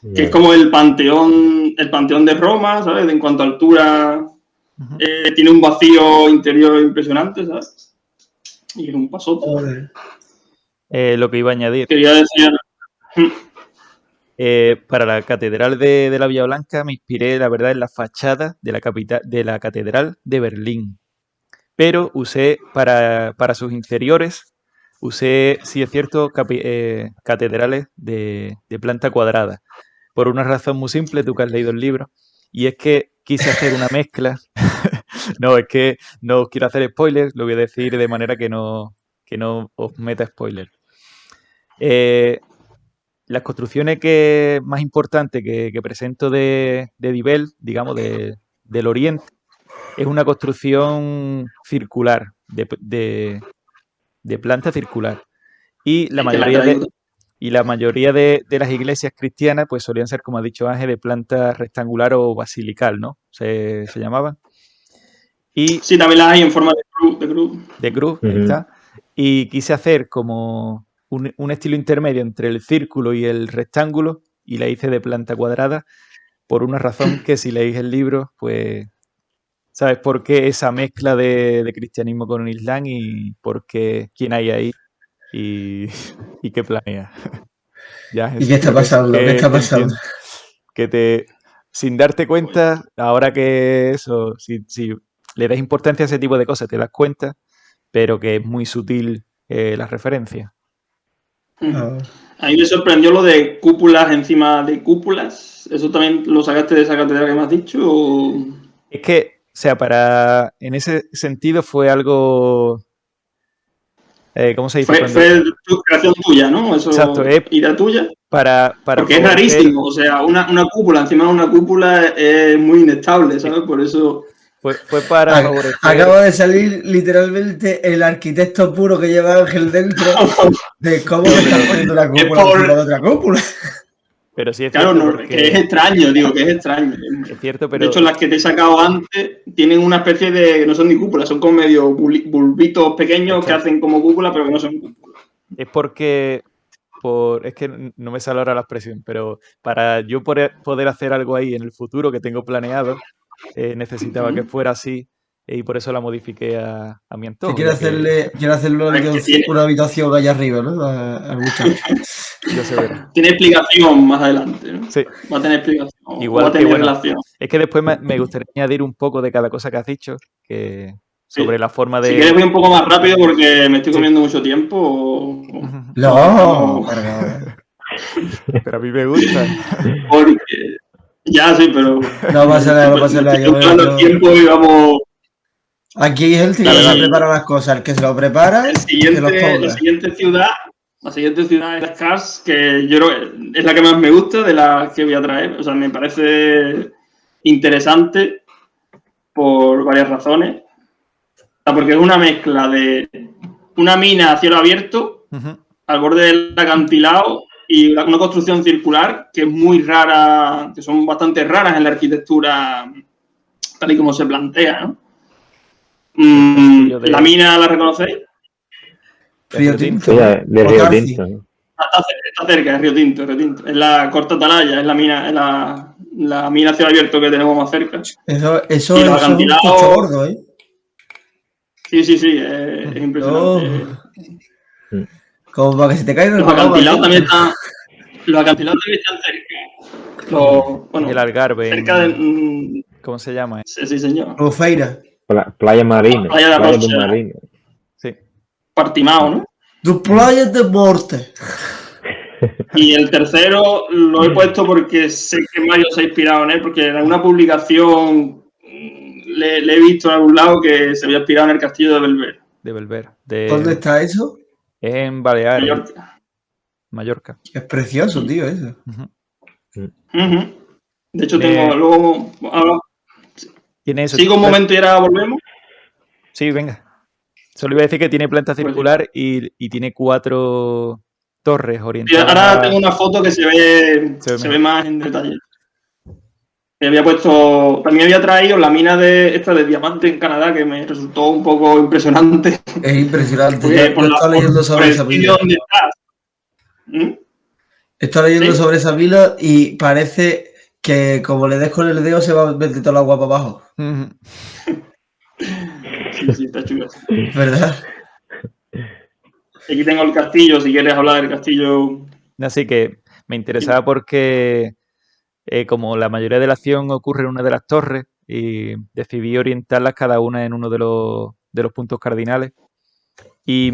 Yeah. Que es como el panteón de Roma, ¿sabes? En cuanto a altura, tiene un vacío interior impresionante, ¿sabes? Y es un pasote. Lo que iba a añadir. Quería decir... para la catedral de la Villa Blanca me inspiré, la verdad, en la fachada de la catedral de Berlín. Pero usé para sus interiores, sí es cierto, catedrales de planta cuadrada. Por una razón muy simple, tú que has leído el libro, y es que quise hacer una mezcla. No, es que no os quiero hacer spoilers, lo voy a decir de manera que no os meta spoilers. Las construcciones más importantes que presento de Dibel, digamos, del Oriente, es una construcción circular, de planta circular. Y la mayoría de las iglesias cristianas pues solían ser, como ha dicho Ángel, de planta rectangular o basilical, ¿no? Se llamaban. Y sí, también las hay en forma de cruz. De cruz, está. Y quise hacer como... un estilo intermedio entre el círculo y el rectángulo, y la hice de planta cuadrada por una razón que si leéis el libro, pues sabes por qué esa mezcla de cristianismo con el islam y por qué quién hay ahí y qué planea. Ya, ¿y qué está pasando? ¿Qué está pasando? Que sin darte cuenta, ahora que eso, si le das importancia a ese tipo de cosas, te das cuenta, pero que es muy sutil la referencia. A mí me sorprendió lo de cúpulas encima de cúpulas. ¿Eso también lo sacaste de esa catedral que me has dicho? ¿O? Es que, o sea, en ese sentido fue algo... ¿cómo se dice? Fue creación tuya, ¿no? Eso, exacto, idea tuya. Porque es rarísimo. O sea, una cúpula encima de una cúpula es muy inestable, ¿sabes? Por eso... Fue para favorecer... Acaba de salir literalmente el arquitecto puro que lleva Ángel dentro de cómo se está poniendo una cúpula encima de otra cúpula. Pero sí es claro, cierto, porque... que es extraño, digo, que es extraño. Es cierto, pero... De hecho, las que te he sacado antes tienen una especie de... No son ni cúpulas, son como medio bulbitos pequeños que hacen como cúpula, pero que no son cúpulas. Es porque es que no me sale ahora la expresión, pero para yo poder hacer algo ahí en el futuro que tengo planeado, necesitaba que fuera así y por eso la modifiqué a mi antojo. Quiere hacerle una habitación allá arriba, ¿no? Al muchacho. Ya se verá. Tiene explicación más adelante, ¿no? Sí. Va a tener explicación. Igual va a tener que, bueno, relación. es que después me gustaría añadir un poco de cada cosa que has dicho, que sobre la forma de... Si quieres voy un poco más rápido porque me estoy comiendo mucho tiempo. No, pero a mí me gusta. Porque... Ya, sí, pero... No pasa nada, no pasa nada. Yo tiempo y vamos... Aquí es el tío que se prepara las cosas, el que se lo prepara, la siguiente ciudad es Kars, que yo creo que es la que más me gusta de las que voy a traer. O sea, me parece interesante por varias razones. O sea, porque es una mezcla de una mina a cielo abierto, al borde del acantilado, y una construcción circular que es muy rara, que son bastante raras en la arquitectura, tal y como se plantea, ¿no? ¿La mina la reconocéis? Río Tinto. Sí, de Río Tinto. Está cerca, es Río Tinto. Es la Corta Atalaya, es la mina, la mina a cielo abierto que tenemos más cerca. Eso es un coche gordo, ¿eh? Sí, es impresionante. Como para que se te caiga el Los acantilados también están cerca. El Algarve. Cerca de... ¿Cómo se llama? Sí, señor. Albufeira. Playa Marina. Playa de la Rocha. Marina. Sí. Portimao, ¿no? Tu playa de Morte. Y el tercero lo he puesto porque sé que Mario se ha inspirado en él, porque en alguna publicación le he visto en algún lado que se había inspirado en el castillo de Belver. De Belver. ¿Dónde está eso? Es en Baleares. Mallorca. Es precioso, tío, eso. De hecho, tengo luego... ¿Tiene eso? ¿Sigo un momento y ahora volvemos? Sí, venga. Solo iba a decir que tiene planta circular y tiene 4 torres orientadas. Ahora tengo una foto que se ve más en detalle. También había traído la mina de diamante en Canadá, que me resultó un poco impresionante. Es impresionante. Yo estaba leyendo sobre esa mina. ¿Dónde estás? Estaba leyendo sobre esa mina y parece que como le des con el dedo se va a meter todo el agua para abajo. Sí, está chulo. ¿Verdad? Aquí tengo el castillo, si quieres hablar del castillo. Así que me interesaba porque como la mayoría de la acción ocurre en una de las torres y decidí orientarlas cada una en uno de los puntos cardinales. Y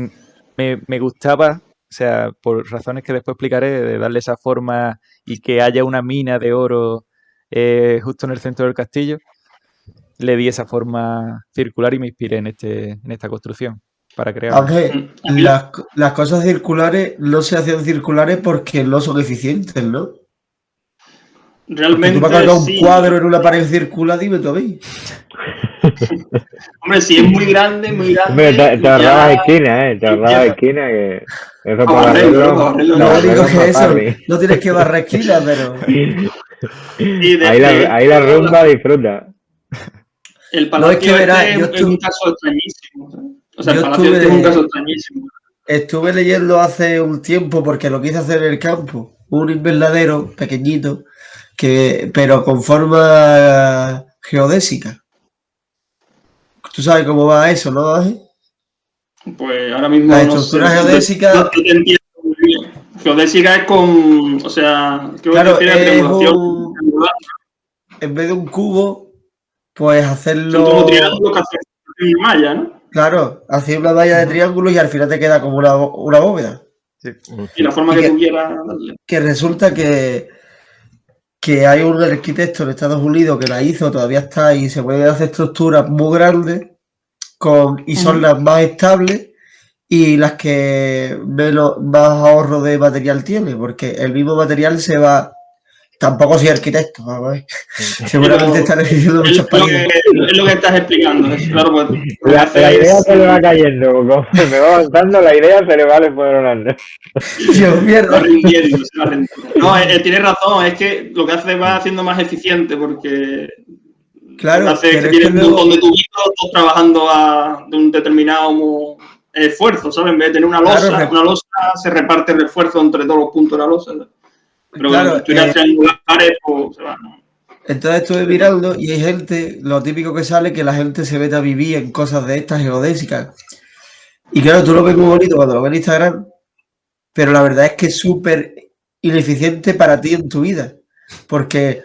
me gustaba, o sea, por razones que después explicaré, de darle esa forma y que haya una mina de oro justo en el centro del castillo. Le di esa forma circular y me inspiré en esta construcción para crear. Aunque las cosas circulares no se hacen circulares porque no son eficientes, ¿no? Realmente. Porque tú vas a cargar un cuadro en una pared circular, dime tú a mí. Hombre, si es muy grande. Hombre, te ahorrabas esquinas, Te ahorrabas esquinas que. Eso para barrerlo. Lo único que es eso. No tienes que barrer esquinas, pero. Ahí la rumba disfruta. El palacio es un caso extrañísimo. O sea, el palacio es un caso extrañísimo. Estuve leyendo hace un tiempo porque lo quise hacer en el campo. Un invernadero pequeñito, pero con forma geodésica. Tú sabes cómo va eso, ¿no, Ángel? Pues ahora mismo la estructura geodésica... No te entiendo muy bien. Geodésica es con... O sea... Claro, es en vez de un cubo, pues hacerlo... Son como triángulos que hacen una malla, ¿no? Claro, hacer una malla de triángulos y al final te queda como una bóveda. Sí. Y la forma que tú quieras darle. Que resulta que hay un arquitecto en Estados Unidos que la hizo, todavía está, y se pueden hacer estructuras muy grandes y son las más estables y las que más ahorro de material tiene, porque el mismo material se va. Tampoco soy arquitecto, vamos a ver. Seguramente están diciendo muchas palabras. Es lo que estás explicando. Claro, pues, la idea se le va cayendo. Como me va avanzando, la idea se le va desmoronando. Dios, mierda. Se va rindiendo. No, tienes razón. Es que lo que hace va haciendo más eficiente porque... Claro. Hace que tienes un montón de tubitos, todos trabajando de un determinado esfuerzo, ¿sabes? En vez de tener una losa se reparte el esfuerzo entre todos los puntos de la losa, ¿sabes? Pero Claro, cuando estudias triangulares, pues se va, ¿no? Entonces estuve mirando y hay gente, lo típico que sale, que la gente se mete a vivir en cosas de estas geodésicas. Y claro, tú lo ves muy bonito cuando lo ves en Instagram, pero la verdad es que es súper ineficiente para ti en tu vida, porque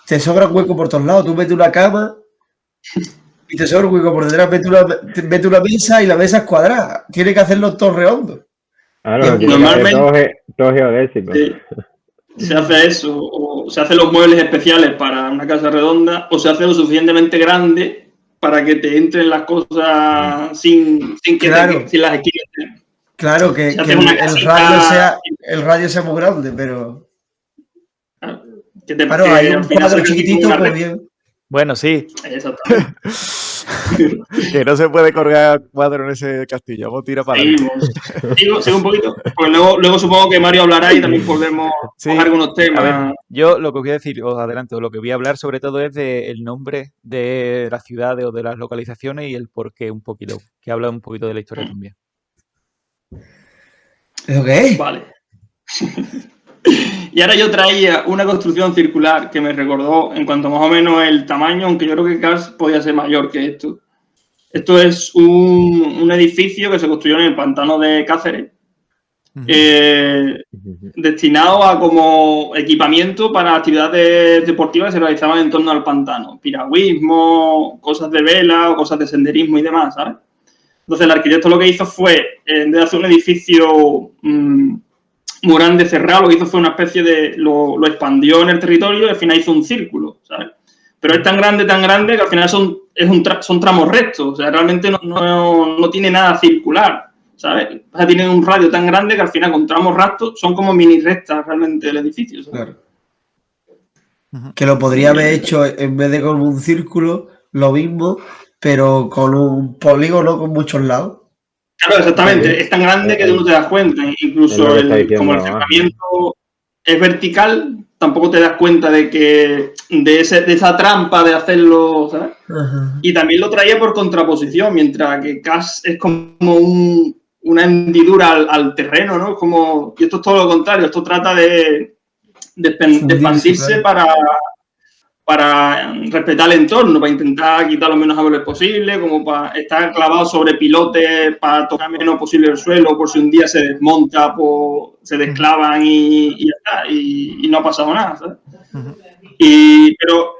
te sobra un hueco por todos lados. Tú metes una cama y te sobra un hueco por detrás, metes una mesa y la mesa es cuadrada. Tienes que hacerlo todo redondo. Claro, Y normalmente- todo geodésico. Sí. Se hace eso, o se hacen los muebles especiales para una casa redonda, o se hace lo suficientemente grande para que te entren las cosas sin que Claro. sin las esquinas. Claro, que Se hace el una radio sea muy grande, pero que te claro, que hay al un final cuadro se chiquitito, como una pues red. bien. Bueno, sí, Exactamente. que no se puede colgar cuadro en ese castillo. Vamos a tirar para adelante. Sigo un poquito. Pues luego supongo que Mario hablará y también podemos Sí, coger algunos a ver, temas. yo lo que os voy a decir, os adelanto, lo que voy a hablar sobre todo es del nombre de las ciudades o de las localizaciones y el porqué un poquito, que habla un poquito de la historia también. ¿Eso qué es? Vale. Y ahora yo traía una construcción circular que me recordó en cuanto más o menos el tamaño, aunque yo creo que Cars podía ser mayor que esto. Esto es un edificio que se construyó en el pantano de Cáceres, destinado a como equipamiento para actividades deportivas que se realizaban en torno al pantano. Piragüismo, cosas de vela o cosas de senderismo y demás, ¿sabes? Entonces el arquitecto lo que hizo fue, en vez de hacer un edificio muy grande cerrado, lo que hizo fue una especie de... Lo expandió en el territorio y al final hizo un círculo, ¿sabes? Pero es tan grande que al final son tramos rectos, o sea, realmente no tiene nada circular, ¿sabes? O sea, tiene un radio tan grande que al final con tramos rectos son como mini rectas realmente el edificio, ¿sabes? Claro. Que lo podría haber hecho en vez de con un círculo, lo mismo, pero con un polígono con muchos lados. Claro, exactamente. Es tan grande que tú no te das cuenta. Incluso como el cerramiento es vertical, tampoco te das cuenta de esa trampa de hacerlo, ¿sabes? Ajá. Y también lo traía por contraposición, mientras que CAS es como una hendidura al terreno, ¿no? Y esto es todo lo contrario. Esto trata de expandirse, claro, para respetar el entorno, para intentar quitar lo menos árboles posible, como para estar clavado sobre pilotes, para tocar menos posible el suelo, por si un día se desmonta, pues se desclavan y ya está, y no ha pasado nada, ¿sabes? Pero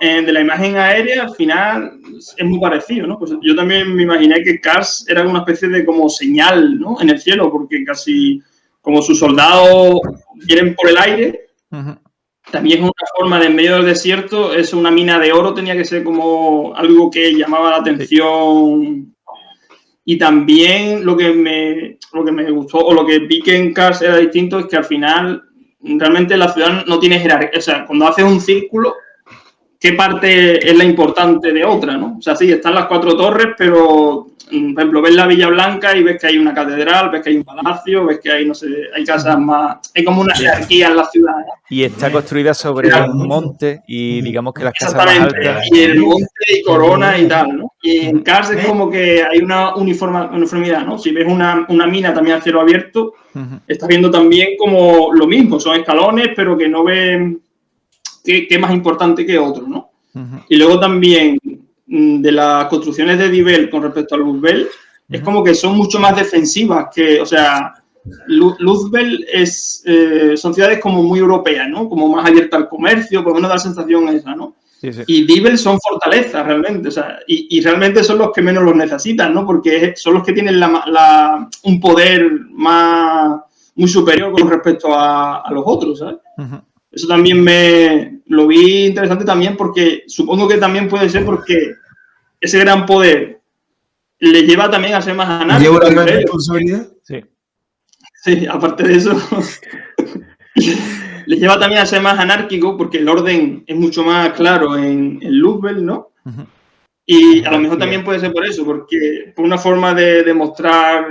de la imagen aérea, al final, es muy parecido, ¿no? Pues yo también me imaginé que Cars era una especie de como señal, ¿no? En el cielo, porque casi como sus soldados vienen por el aire, también es una forma de en medio del desierto, es una mina de oro, tenía que ser como algo que llamaba la atención. Sí. Y también lo que me gustó, o lo que vi que en Cars era distinto, es que al final realmente la ciudad no tiene jerarquía. O sea, cuando haces un círculo, ¿qué parte es la importante de otra, no? O sea, sí, están las 4 torres, pero, por ejemplo, ves la Villa Blanca y ves que hay una catedral, ves que hay un palacio, ves que hay, no sé, hay casas más... Hay como una jerarquía en la ciudad, ¿no? Y está construida sobre un monte y digamos que las casas más altas... Y el monte y corona y tal, ¿no? Y en Cars es como que hay una uniformidad, ¿no? Si ves una mina también a cielo abierto, estás viendo también como lo mismo, son escalones, pero que no ven... ¿Qué es más importante que otro, no? Y luego también de las construcciones de Dibel con respecto a Luzbel, es como que son mucho más defensivas que, o sea, Luzbel son ciudades como muy europeas, ¿no? Como más abiertas al comercio, por lo menos da la sensación esa, ¿no? Sí, sí. Y Dibel son fortalezas realmente, o sea, y realmente son los que menos los necesitan, ¿no? Porque son los que tienen un poder muy superior con respecto a los otros, ¿sabes? Eso también lo vi interesante también porque supongo que también puede ser porque ese gran poder le lleva también a ser más anárquico. ¿Lleva una gran responsabilidad? Sí. Sí, aparte de eso, le lleva también a ser más anárquico porque el orden es mucho más claro en Luzbel, ¿no? Y a lo mejor también puede ser por eso, porque por una forma de demostrar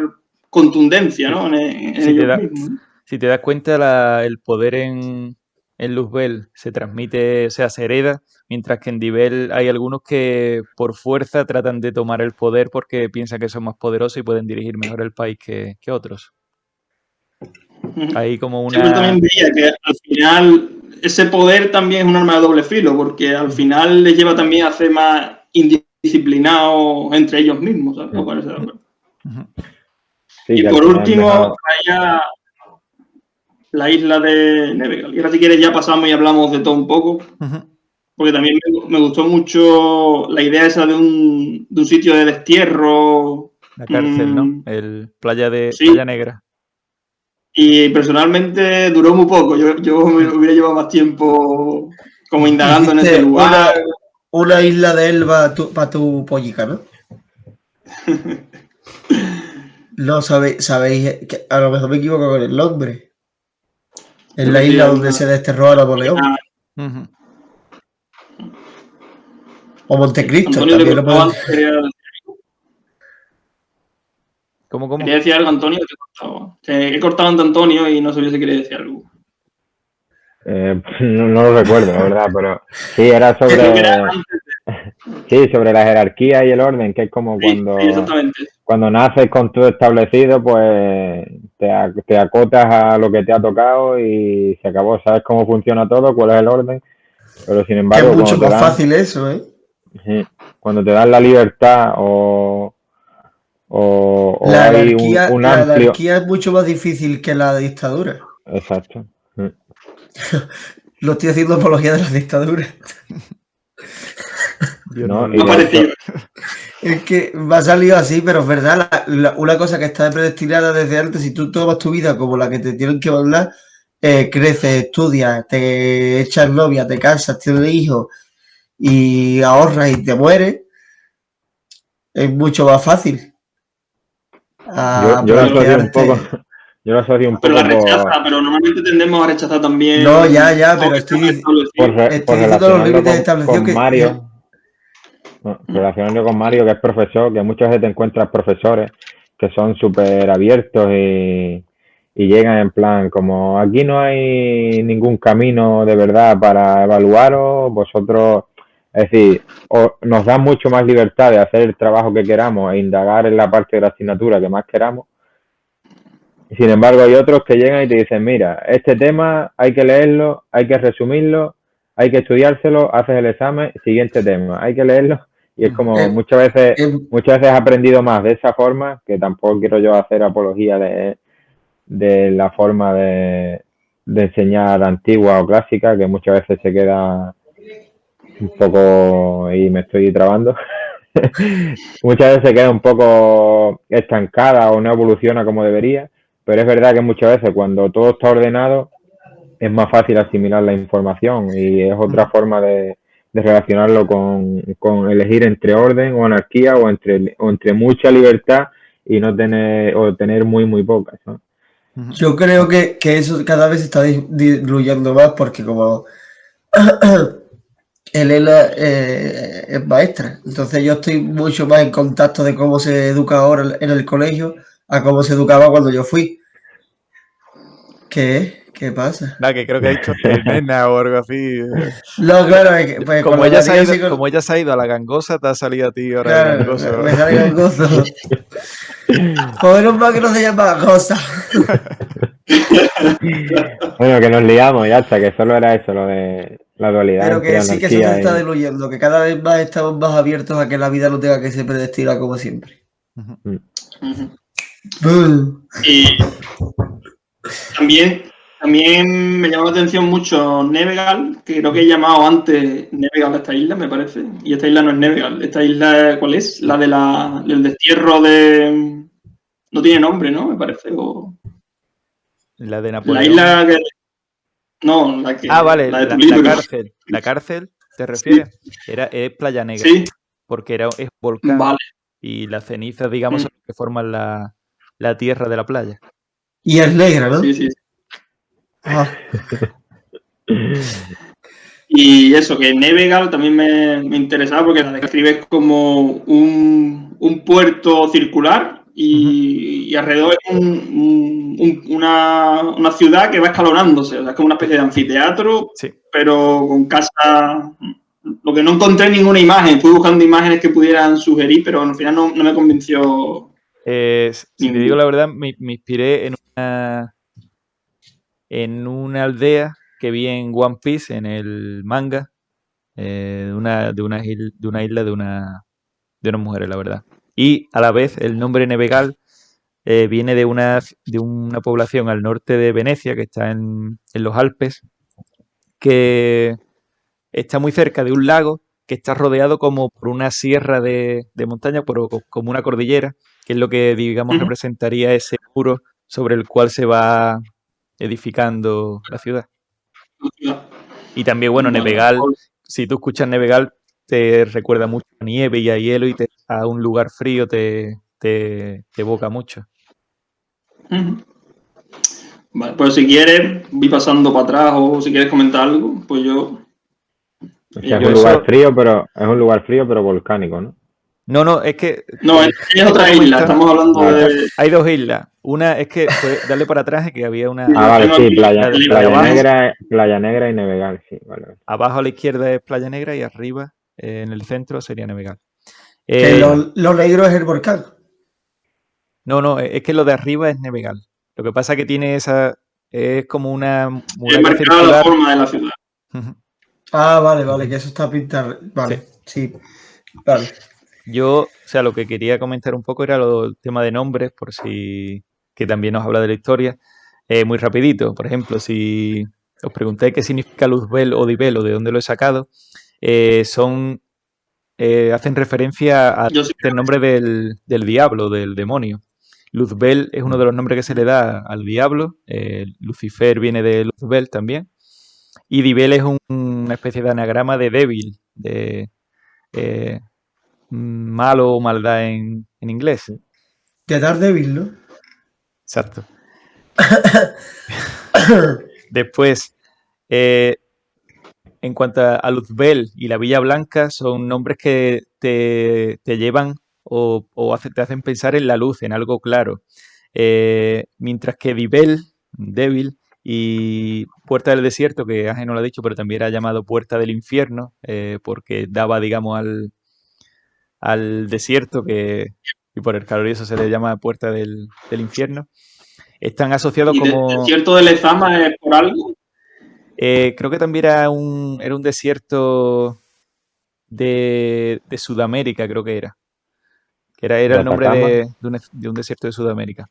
contundencia, ¿no? En ellos mismos, ¿no? Si te das cuenta, el poder en en Luzbel se transmite, o sea, se hereda, mientras que en Dibel hay algunos que por fuerza tratan de tomar el poder porque piensan que son más poderosos y pueden dirigir mejor el país que otros. Hay como Sí, pero una... también veía que al final ese poder también es un arma de doble filo, porque al final les lleva también a ser más indisciplinados entre ellos mismos, ¿sabes? No ponerse de acuerdo. Ujú. Sí, Y que al por final último, mejor- traía la isla de Nevegal. Y ahora si quieres ya pasamos y hablamos de todo un poco, Ujú. porque también me gustó mucho la idea esa de un sitio de destierro. La cárcel, ¿no? mm, El Playa sí, Negra. y personalmente duró muy poco. Yo me hubiera llevado más tiempo como indagando en ese Hiciste lugar. una isla de Elba para tu pollica, ¿no? No sabéis que a lo mejor me equivoco con el nombre. Es la Pero sí, isla hay donde una- se desterró a Napoleón. Ujú. O Montecristo, Antonio te también lo cortaba pueden. antes, quería ¿Cómo? decir algo, Antonio, te cortaba. He cortado ante Antonio y no sabía si quería decir algo. no lo recuerdo, la verdad, pero sí, era Creo que era sobre, antes. sí, sobre la jerarquía y el orden, que es como Sí, exactamente. cuando naces con todo establecido, pues te acotas a lo que te ha tocado y se acabó. Sabes cómo funciona todo, cuál es el orden, pero sin Que es embargo, mucho más fácil eso, ¿eh? cuando te dan la libertad o La hay anarquía, un la amplio... anarquía es mucho más difícil que la dictadura. Exacto. Lo estoy haciendo apología de la dictadura. Dios ¿No? nos Y Me ha de parecido. hecho, Es que me ha salido así, pero es verdad, una cosa que está predestinada desde antes, si tú tomas tu vida como la que te tienen que mandar, creces, estudias, te echas novia, te casas, tienes hijos y ahorras y te mueres, es mucho más fácil a yo lo asocio un poco, plantearte. yo lo asocio un Pero poco la rechaza, pero normalmente tendemos a rechazar también No, ya, todo pero lo que está establecido. por estoy diciendo los relacionarlo límites establecidos con que Mario, ¿no? Relacionarlo con Mario, que es profesor, que muchas veces te encuentras profesores que son súper abiertos y llegan en plan, como aquí no hay ningún camino de verdad para evaluaros, vosotros, es decir, nos dan mucho más libertad de hacer el trabajo que queramos e indagar en la parte de la asignatura que más queramos. Sin embargo, hay otros que llegan y te dicen, mira, este tema hay que leerlo, hay que resumirlo, hay que estudiárselo, haces el examen, siguiente tema, hay que leerlo. Y es como eh, muchas veces eh, he aprendido más de esa forma, que tampoco quiero yo hacer apología de la forma de enseñar antigua o clásica, que muchas veces se queda un poco, y me estoy trabando, muchas veces se queda un poco estancada o no evoluciona como debería, pero es verdad que muchas veces cuando todo está ordenado es más fácil asimilar la información y es otra forma de relacionarlo con elegir entre orden o anarquía o entre mucha libertad y no tener o tener muy poca, ¿no? yo creo que eso cada vez se está diluyendo más porque como Elena es maestra, entonces yo estoy mucho más en contacto de cómo se educa ahora en el colegio a cómo se educaba cuando yo fui. ¿Qué? ¿Qué pasa? Nada, que creo que ha dicho Elena o algo así. No, claro, es que, pues con Como lo que ella has se ha dicho ido, así, como ella se ha ido a la gangosa, te ha salido a ti ahora el claro, gangoso. me sale gangoso. Joder, un que no se llama cosa. Bueno, que nos liamos, ya está, que solo era eso, lo de la dualidad Pero entre que sí que eso se anarquía está y... diluyendo, que cada vez más estamos más abiertos a que la vida no tenga que ser predestinada como siempre. Ujú. Y también me llamó la atención mucho Nevegal, que creo que he llamado antes Nevegal a esta isla, me parece. Y esta isla no es Nevegal. ¿Esta isla cuál es? La del destierro de... No tiene nombre, ¿no? Me parece. La de La Napoleón. isla que... No, Ah, vale, la de la Tulipero. cárcel. ¿La cárcel te refieres? Es Playa Negra, Sí, porque es un volcán vale. y las cenizas, digamos, son las que forman la tierra de la playa. Y es negra, ¿no? Sí. Ah, Y eso, que Nevegal también me interesaba porque la describes como un puerto circular y alrededor es una ciudad que va escalonándose, o sea, es como una especie de anfiteatro, Sí. pero con casas. Lo que no encontré ninguna imagen, fui buscando imágenes que pudieran sugerir, pero al final no me convenció. Si te digo la verdad, me inspiré en una aldea que vi en One Piece, en el manga, de una isla de unas mujeres, la verdad. Y a la vez el nombre Nevegal viene de una población al norte de Venecia, que está en los Alpes, que está muy cerca de un lago que está rodeado como por una sierra de montaña, como una cordillera, que es lo que, digamos, representaría ese muro sobre el cual se va edificando la ciudad. Y también, bueno, Nevegal, si tú escuchas Nevegal, te recuerda mucho a nieve y a hielo y a un lugar frío te evoca mucho. Vale, pues si quieres, voy pasando para atrás o si quieres comentar algo, pues yo... O sea, es un lugar frío, pero volcánico, ¿no? No, es que... No, es otra isla, estamos hablando de... Hay dos islas. Una es que, darle para atrás, que había una... vale, sí, la Playa Negra y Nevegal, sí, vale. Abajo a la izquierda es Playa Negra y arriba, en el centro, sería Nevegal. Que lo negro es el volcán. No, es que lo de arriba es Nevegal. Lo que pasa es que tiene es como una muralla marcada circular. la forma de la ciudad. Vale, que eso está pintado. Vale, sí. Vale. Yo, o sea, lo que quería comentar un poco era el tema de nombres, que también nos habla de la historia. Muy rapidito, por ejemplo, si os preguntáis qué significa Luzbel o Dibel o de dónde lo he sacado, hacen referencia al nombre del diablo, del demonio. Luzbel es uno de los nombres que se le da al diablo. Lucifer viene de Luzbel también. Y Dibel es una especie de anagrama de débil, de malo o maldad en inglés. De Daredevil, ¿no? Exacto. Después, en cuanto a Luzbel y la Villa Blanca, son nombres que te llevan o te hacen pensar en la luz, en algo claro. Mientras que Dibel, débil, y Puerta del Desierto, que Ángel no lo ha dicho, pero también era llamado Puerta del Infierno, porque daba, digamos, al desierto, y por el calor y eso se le llama Puerta del Infierno. Están asociados como... ¿El desierto de Lezama es por algo? Creo que también era un desierto de Sudamérica, creo que era. Que era el nombre de un desierto de Sudamérica.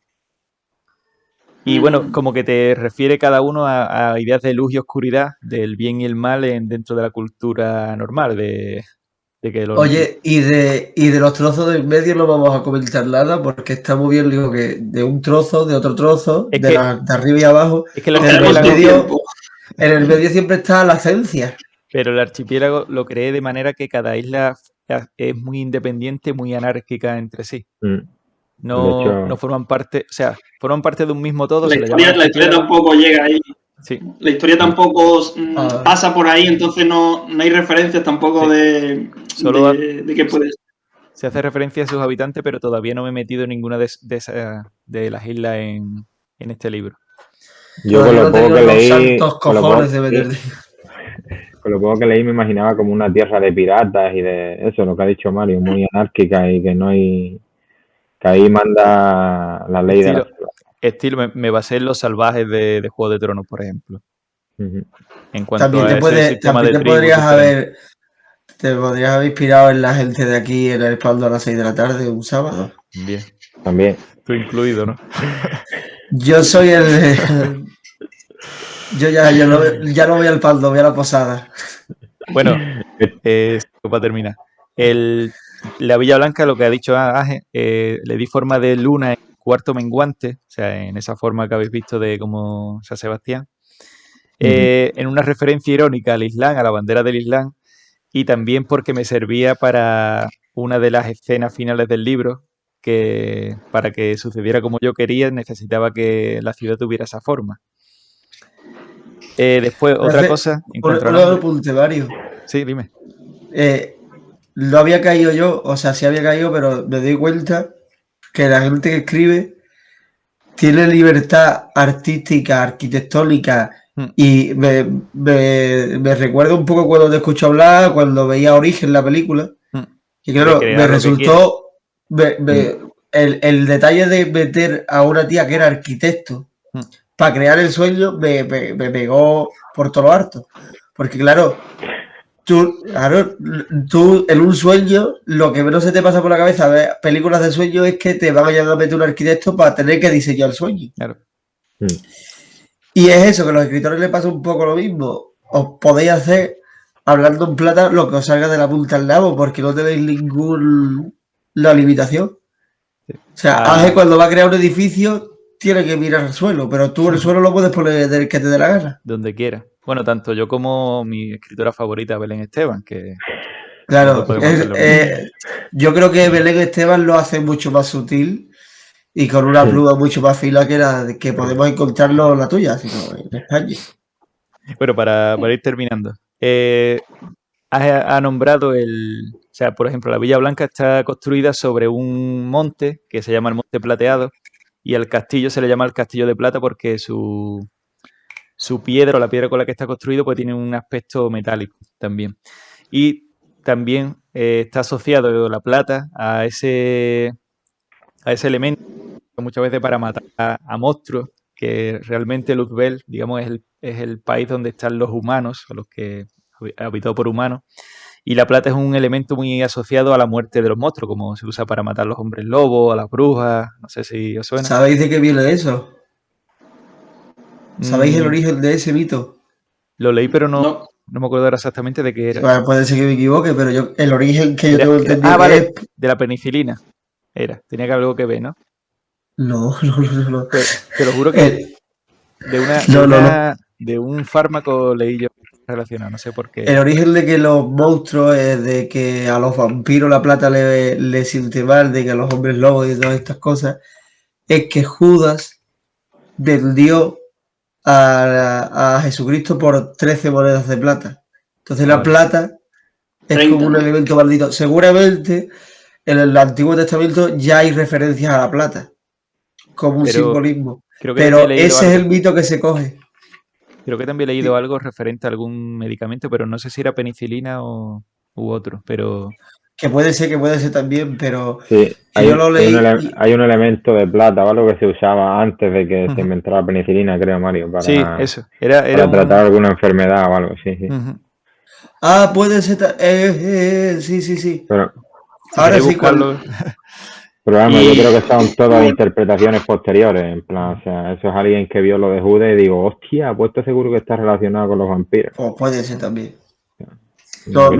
Y bueno, como que te refiere cada uno a ideas de luz y oscuridad, del bien y el mal dentro de la cultura normal. Oye, y de los trozos del medio no vamos a comentar nada porque está muy bien, digo, que de un trozo, de otro trozo, de arriba y abajo. Es que en el medio siempre está la esencia. Pero el archipiélago lo cree de manera que cada isla es muy independiente, muy anárquica entre sí. No forman parte, o sea, forman parte de un mismo todo. La historia tampoco llega ahí. Sí. La historia tampoco pasa por ahí, entonces no hay referencias tampoco de qué puede ser. Se hace referencia a sus habitantes, pero todavía no me he metido en ninguna de las islas en este libro. Yo con lo poco que leí... Con lo poco que leí me imaginaba como una tierra de piratas y de eso, lo que ha dicho Mario, muy anárquica y que no hay... que ahí manda la ley de la selva. Me basé en los salvajes de Juego de Tronos, por ejemplo. En cuanto también a ese sistema de tribus. Te podrías haber inspirado en la gente de aquí en el Espaldo a las 6 de la tarde un sábado. Bien. También. Tú incluido, ¿no? Yo soy Yo ya no voy al Paldo, voy a la Posada. Bueno, para terminar. La Villa Blanca, lo que ha dicho Ángel, le di forma de luna en cuarto menguante, o sea, en esa forma que habéis visto de como San Sebastián, en una referencia irónica al Islam, a la bandera del Islam, y también porque me servía para una de las escenas finales del libro, que para que sucediera como yo quería, necesitaba que la ciudad tuviera esa forma. Después, otra cosa... Un apunte, Mario. Sí, dime. Lo había caído yo, o sea, sí había caído, pero me di cuenta que la gente que escribe tiene libertad artística, arquitectónica, y me recuerda un poco cuando te escucho hablar, cuando veía Origen, la película, y claro, me resultó el detalle de meter a una tía que era arquitecto para crear el sueño me pegó por todo lo harto, porque claro, tú en un sueño, lo que menos se te pasa por la cabeza ver películas de sueño es que te van a llegar a meter un arquitecto para tener que diseñar el sueño. Claro. Y es eso, que a los escritores les pasa un poco lo mismo. Os podéis hacer, hablando en plata, lo que os salga de la punta al nabo, porque no tenéis la limitación. O sea, Ángel cuando va a crear un edificio tiene que mirar al suelo, pero tú el suelo lo puedes poner del que te dé la gana. Donde quiera. Bueno, tanto yo como mi escritora favorita, Belén Esteban, que... Claro, yo creo que Belén Esteban lo hace mucho más sutil y con una pluma mucho más fina que la que podemos encontrarlo en la tuya, sino en España. Bueno, para ir terminando. Ha nombrado o sea, por ejemplo, la Villa Blanca está construida sobre un monte que se llama el Monte Plateado y al castillo se le llama el Castillo de Plata porque su piedra o la piedra con la que está construido pues tiene un aspecto metálico también. Y también está asociado la plata a ese elemento muchas veces para matar a monstruos, que realmente Luzbel, digamos, es el país donde están los humanos, o los que habitado por humanos, y la plata es un elemento muy asociado a la muerte de los monstruos, como se usa para matar a los hombres lobos, a las brujas, no sé si os suena. ¿Sabéis de qué viene eso? ¿Sabéis el origen de ese mito? Lo leí, pero no me acuerdo ahora exactamente de qué era. Bueno, puede ser que me equivoque, pero el origen que yo tengo entendido vale, es... de la penicilina. Tenía que algo que ver, ¿no? No. Te lo juro que de un fármaco leí yo relacionado, no sé por qué. El origen de que los monstruos, de que a los vampiros la plata le siente mal, de que a los hombres lobos y todas estas cosas, es que Judas vendió a Jesucristo por 13 monedas de plata. Entonces la plata es 30, como un elemento maldito. Seguramente en el Antiguo Testamento ya hay referencias a la plata como un simbolismo. Pero ese es el mito que se coge. Creo que también he leído algo referente a algún medicamento, pero no sé si era penicilina u otro, pero... Que puede ser también, pero... Sí, hay un elemento de plata o algo que se usaba antes de que se inventara la penicilina, creo, Mario, para, sí, eso. Para tratar alguna enfermedad o algo, sí. Ah, puede ser... sí. Pero, ahora sí, cuando... Pero vamos, yo creo que son todas interpretaciones posteriores, en plan, o sea, eso es alguien que vio lo de Judas y digo, hostia, pues esto seguro que está relacionado con los vampiros. Pues puede ser también. No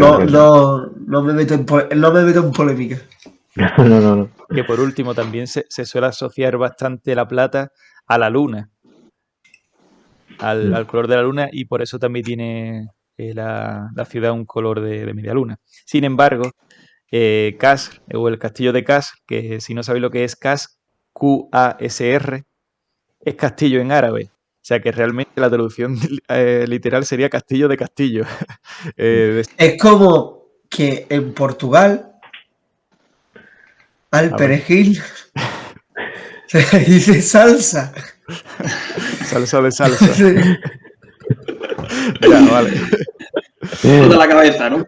me meto en polémica. No. Que por último también se suele asociar bastante la plata a la luna, al color de la luna, y por eso también tiene la ciudad un color de media luna. Sin embargo, Kasr, o el castillo de Kasr, que si no sabéis lo que es Kasr, Q-A-S-R, es castillo en árabe. O sea que realmente la traducción literal sería castillo de castillo. Es como que en Portugal al perejil se dice salsa. Salsa de salsa. Sí. Ya, vale. Toda la cabeza, ¿no?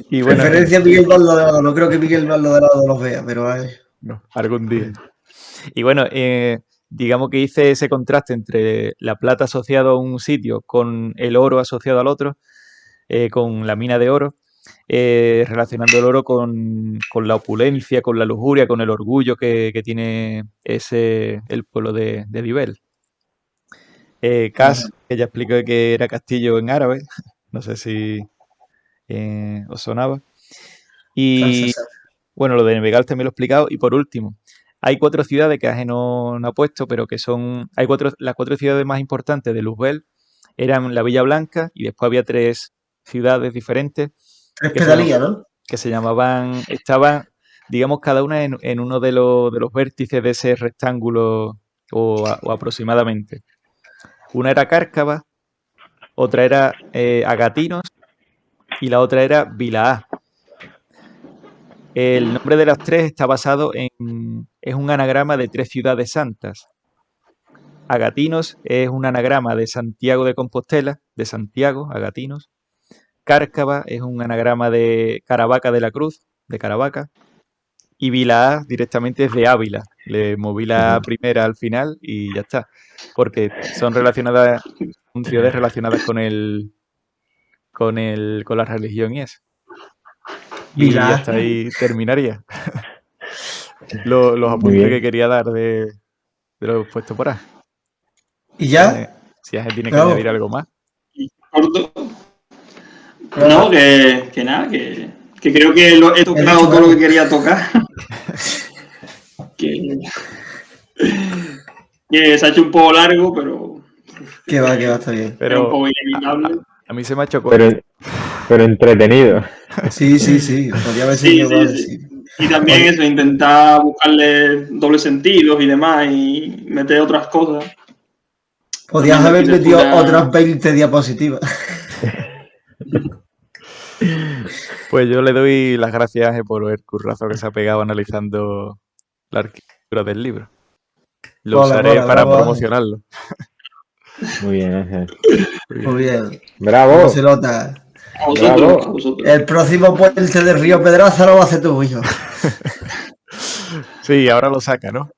Y bueno, referencia a Miguel Maldonado. No creo que Miguel Maldonado los vea, pero no, algún día. Y bueno, digamos que hice ese contraste entre la plata asociada a un sitio con el oro asociado al otro, con la mina de oro, relacionando el oro con la opulencia, con la lujuria, con el orgullo que tiene el pueblo de Dibel. Kas, que ya expliqué que era castillo en árabe, no sé si os sonaba. Y bueno, lo de Nevegal también lo he explicado. Y por último, hay 4 ciudades que Aje no ha puesto, pero que son... las 4 ciudades más importantes de Luzbel eran la Villa Blanca y después había 3 ciudades diferentes. 3 pedalías, ¿no? Que se llamaban... Estaban, digamos, cada una en uno de los vértices de ese rectángulo o aproximadamente. Una era Cárcava, otra era Agatinos y la otra era Vilaá. El nombre de las tres está basado en... es un anagrama de 3 ciudades santas. Agatinos es un anagrama de Santiago de Compostela, de Santiago, Agatinos. Cárcava es un anagrama de Caravaca de la Cruz, de Caravaca. Y Vila directamente es de Ávila. Le moví la primera al final y ya está. Porque son relacionadas, son ciudades relacionadas con la religión y eso. Y Vila. hasta ahí terminaría. Los apuntes que quería dar de lo puesto por ahí. ¿Y ya? Si Aje tiene que Bravo. añadir algo más. Corto. No, que nada, que creo que he tocado todo lo que quería tocar. que se ha hecho un poco largo, pero... Que va, está bien. Pero un poco inevitable. A mí se me ha hecho corto. Pero entretenido. Sí. Podría haber sido igual, sí. Y también eso, intentar buscarle dobles sentidos y demás y meter otras cosas. Podrías haber metido otras 20 diapositivas. Pues yo le doy las gracias a Aje por el currazo que se ha pegado analizando la arquitectura del libro. Lo usaré para promocionarlo. Muy bien, Ángel. Muy bien. ¡Bravo! No se nota. A vosotros. El próximo puente de Río Pedraza lo va a hacer tu hijo. Sí, ahora lo saca, ¿no?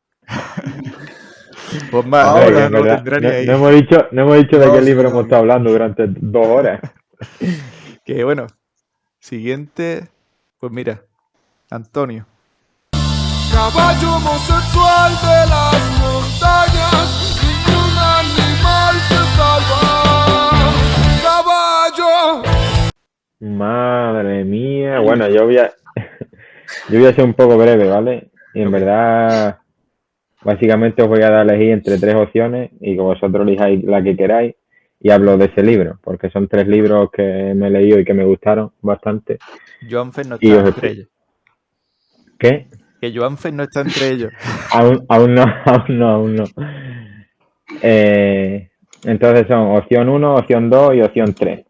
Pues más, Ahora, no tendrá ni ahí. No hemos dicho de qué libro hemos estado hablando durante 2 horas. Que bueno, siguiente, pues mira, Antonio. Caballo homosexual de las montañas, ningún animal se salva. Caballo. Madre mía. Bueno, yo voy a ser un poco breve, ¿vale? Y en verdad, básicamente os voy a dar a elegir entre 3 opciones y que vosotros elijáis la que queráis y hablo de ese libro, porque son 3 libros que me he leído y que me gustaron bastante. Joan Fes no está entre ellos. ¿Qué? Que Joan Fes no está entre ellos. Aún no. Entonces son opción 1, opción 2 y opción 3.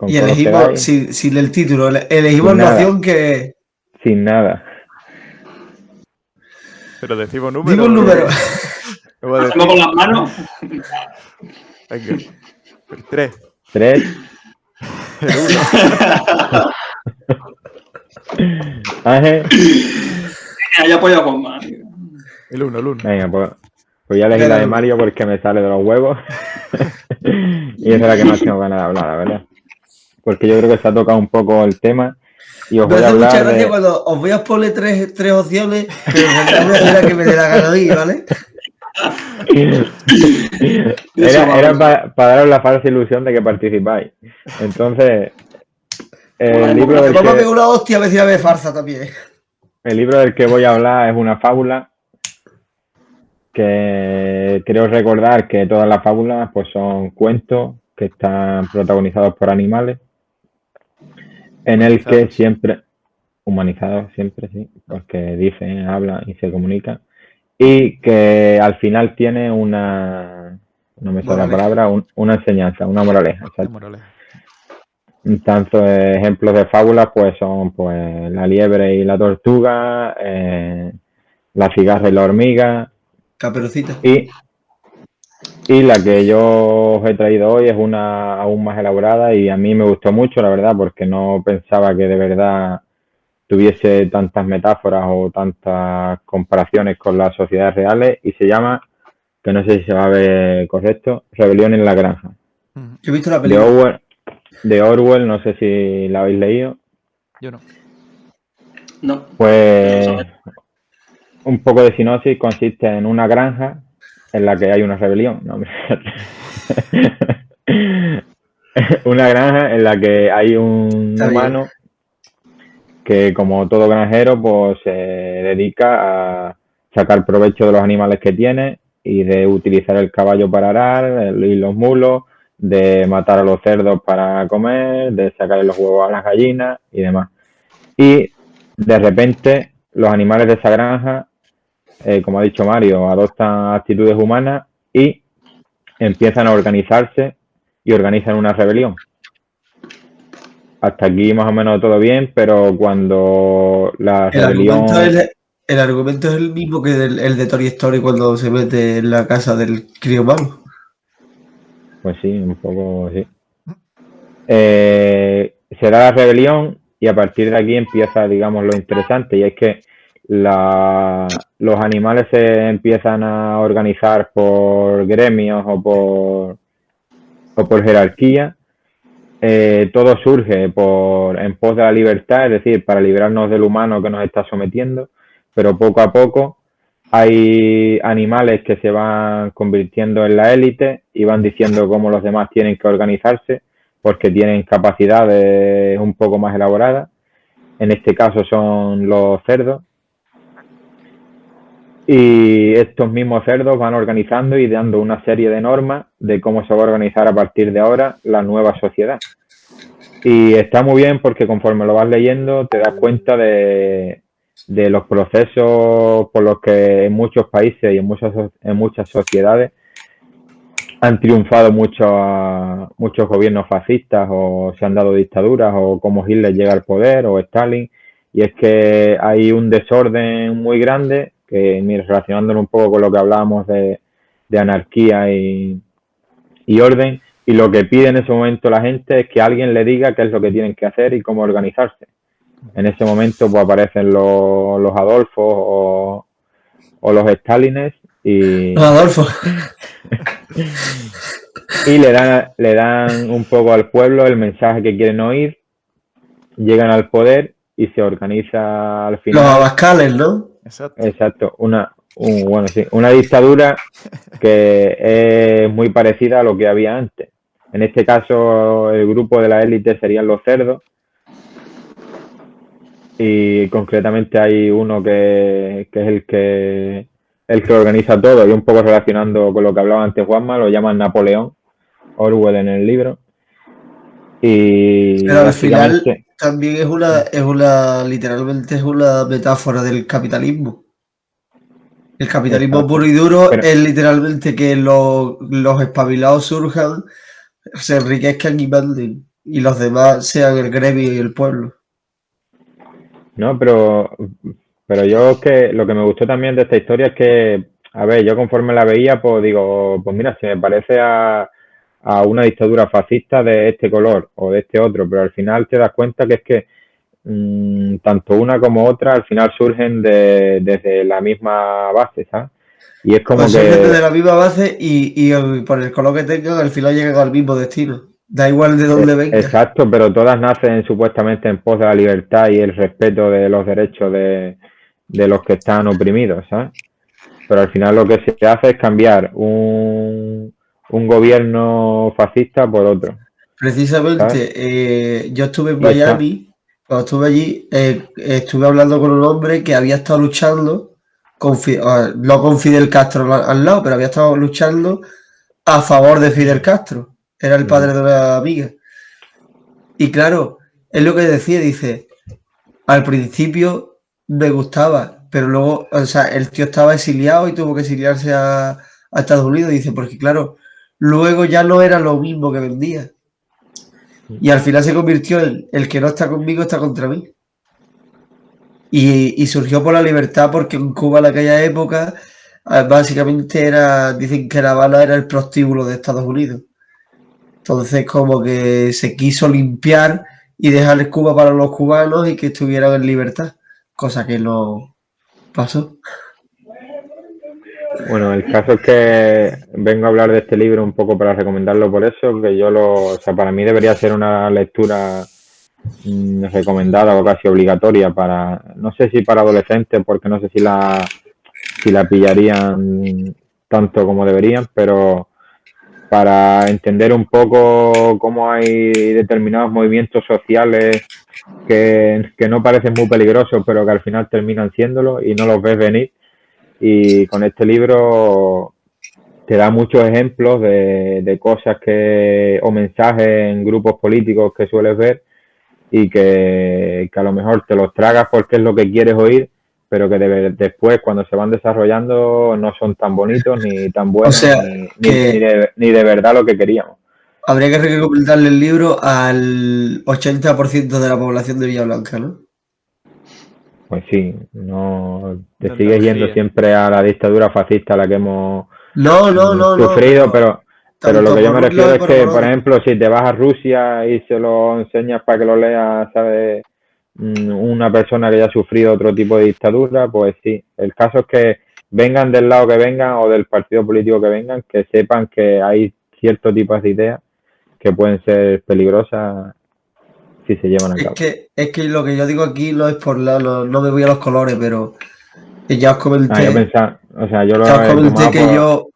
Y elegimos, sin el título, elegimos la opción que... Sin nada. Pero decimos número. Digo un número. ¿Hacemos con las manos? Venga. El 3. 3. El 1. Ángel. Haya apoyado a Juanma. El 1. Venga, pues ya elegí la de Mario porque me sale de los huevos. Y esa es la que más tengo ganas de hablar, la verdad. Porque yo creo que se ha tocado un poco el tema. Y os voy a hablar. Muchas gracias cuando os voy a poner tres opciones, pero voy a hacer la que me dé la gana de ir, ¿vale? Era para daros la falsa ilusión de que participáis. Entonces, el libro del vamos a pegar una hostia a ver si la ve farsa también. El libro del que voy a hablar es una fábula que creo recordar que todas las fábulas pues son cuentos que están protagonizados por animales, en el que siempre, humanizados siempre, sí, porque dicen, hablan y se comunican, y que al final tiene una, no me sale la palabra, una enseñanza, una moraleja. Tanto ejemplos de fábulas pues son pues la liebre y la tortuga, la cigarra y la hormiga. Caperucita. Y la que yo os he traído hoy es una aún más elaborada y a mí me gustó mucho, la verdad, porque no pensaba que de verdad tuviese tantas metáforas o tantas comparaciones con las sociedades reales, y se llama, que no sé si se va a ver correcto, Rebelión en la Granja. Yo he visto la película. De Orwell, no sé si la habéis leído. Yo no. No. Pues un poco de sinopsis: consiste en una granja en la que hay una rebelión. No, una granja en la que hay un humano que, como todo granjero, pues se dedica a sacar provecho de los animales que tiene y de utilizar el caballo para arar y los mulos, de matar a los cerdos para comer, de sacarle los huevos a las gallinas y demás. Y de repente los animales de esa granja, como ha dicho Mario, adoptan actitudes humanas y empiezan a organizarse y organizan una rebelión. hasta aquí más o menos todo bien, pero cuando la rebelión... El argumento es el mismo que el de Toy Story cuando se mete en la casa del crío malo. Pues sí, un poco sí. Será la rebelión y a partir de aquí empieza, digamos, lo interesante, y es que los animales se empiezan a organizar por gremios o por jerarquía. Todo surge en pos de la libertad, es decir, para librarnos del humano que nos está sometiendo, pero poco a poco hay animales que se van convirtiendo en la élite y van diciendo cómo los demás tienen que organizarse porque tienen capacidades un poco más elaboradas. En este caso son los cerdos. Y estos mismos cerdos van organizando y dando una serie de normas de cómo se va a organizar a partir de ahora la nueva sociedad. Y está muy bien porque conforme lo vas leyendo te das cuenta de los procesos por los que en muchos países y en muchas sociedades han triunfado muchos gobiernos fascistas o se han dado dictaduras, o como Hitler llega al poder o Stalin. Y es que hay un desorden muy grande que, relacionándolo un poco con lo que hablábamos de anarquía y orden, y lo que pide en ese momento la gente es que alguien le diga qué es lo que tienen que hacer y cómo organizarse. En ese momento pues aparecen los Adolfos o los Stalines y... Los Adolfo. Y le dan un poco al pueblo el mensaje que quieren oír, llegan al poder y se organiza al final. Los abascales, ¿no? Exacto, una dictadura que es muy parecida a lo que había antes. En este caso, el grupo de la élite serían los cerdos, y concretamente hay uno que es el que organiza todo, y un poco relacionando con lo que hablaba antes Juanma, lo llaman Napoleón, Orwell en el libro. Pero al final también literalmente es una metáfora del capitalismo. El capitalismo puro y duro es literalmente que los espabilados surjan, se enriquezcan y manden, y los demás sean el gremio y el pueblo. No, pero yo es que lo que me gustó también de esta historia es que, a ver, yo conforme la veía, pues digo, pues mira, se me parece a una dictadura fascista de este color o de este otro, pero al final te das cuenta que es que tanto una como otra al final surgen desde la misma base, ¿sabes? Y es como pues que... surgen desde la misma base y por el color que tengan al final llegan al mismo destino. Da igual de dónde venga. Exacto, pero todas nacen supuestamente en pos de la libertad y el respeto de los derechos de los que están oprimidos, ¿sabes? Pero al final lo que se hace es cambiar un gobierno fascista por otro. Precisamente, yo estuve en Miami, cuando estuve allí, estuve hablando con un hombre que había estado luchando, no con Fidel Castro al lado, pero había estado luchando a favor de Fidel Castro. Era el padre de una amiga. Y claro, es lo que decía, dice, al principio me gustaba, pero luego, o sea, el tío estaba exiliado y tuvo que exiliarse a Estados Unidos, dice, porque claro, luego ya no era lo mismo que vendía. Y al final se convirtió en el que no está conmigo está contra mí. Y surgió por la libertad, porque en Cuba en aquella época básicamente dicen que La Habana era el prostíbulo de Estados Unidos. Entonces como que se quiso limpiar y dejar Cuba para los cubanos y que estuvieran en libertad, cosa que no pasó. Bueno, el caso es que vengo a hablar de este libro un poco para recomendarlo por eso, que para mí debería ser una lectura recomendada o casi obligatoria no sé si para adolescentes, porque no sé si la pillarían tanto como deberían, pero para entender un poco cómo hay determinados movimientos sociales que no parecen muy peligrosos, pero que al final terminan siéndolo y no los ves venir. Y con este libro te da muchos ejemplos de cosas o mensajes en grupos políticos que sueles ver y que a lo mejor te los tragas porque es lo que quieres oír, pero que después cuando se van desarrollando no son tan bonitos ni tan buenos, ni de verdad lo que queríamos. Habría que recomendarle el libro al 80% de la población de Villablanca, ¿no? Pues sí, no te De sigues yendo Andalucía. siempre a la dictadura fascista a la que hemos No, sufrido, pero lo tanto que yo por me un lado refiero y es por que, el por otro. ejemplo, si te vas a Rusia y se lo enseñas para que lo lea, ¿sabes? Una persona que ya ha sufrido otro tipo de dictadura, pues sí. El caso es que vengan del lado que vengan o del partido político que vengan, que sepan que hay ciertos tipos de ideas que pueden ser peligrosas si se llevan a cabo. Es que lo que yo digo aquí no es por no me voy a los colores, pero ya os Yo comenté, pensaba, o sea, yo ya os lo he comenté tomado que yo.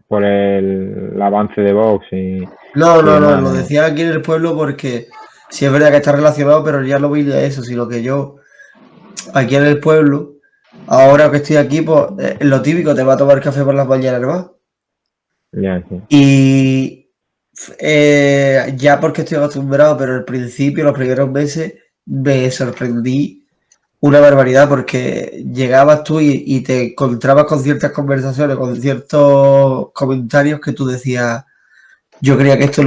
por el avance de Vox y No, demás. lo decía aquí en el pueblo porque sí es verdad que está relacionado, pero ya no voy de eso, sino que yo, aquí en el pueblo, ahora que estoy aquí, pues lo típico, te va a tomar café por las mañanas, ¿no? Ya, sí. Y ya porque estoy acostumbrado, pero al principio, los primeros meses, me sorprendí una barbaridad porque llegabas tú y te encontrabas con ciertas conversaciones, con ciertos comentarios que tú decías, yo creía que esto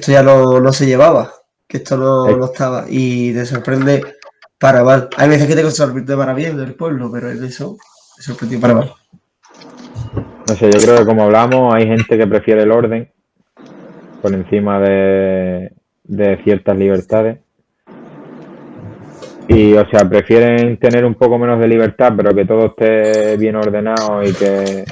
ya no se llevaba, que esto Es- no estaba, y te sorprende para mal. Hay veces que te sorprende para bien del pueblo, pero en eso te sorprendió para mal. no sé, yo creo que como hablamos, hay gente que prefiere el orden por encima de ciertas libertades. Y, o sea, prefieren tener un poco menos de libertad, pero que todo esté bien ordenado y que,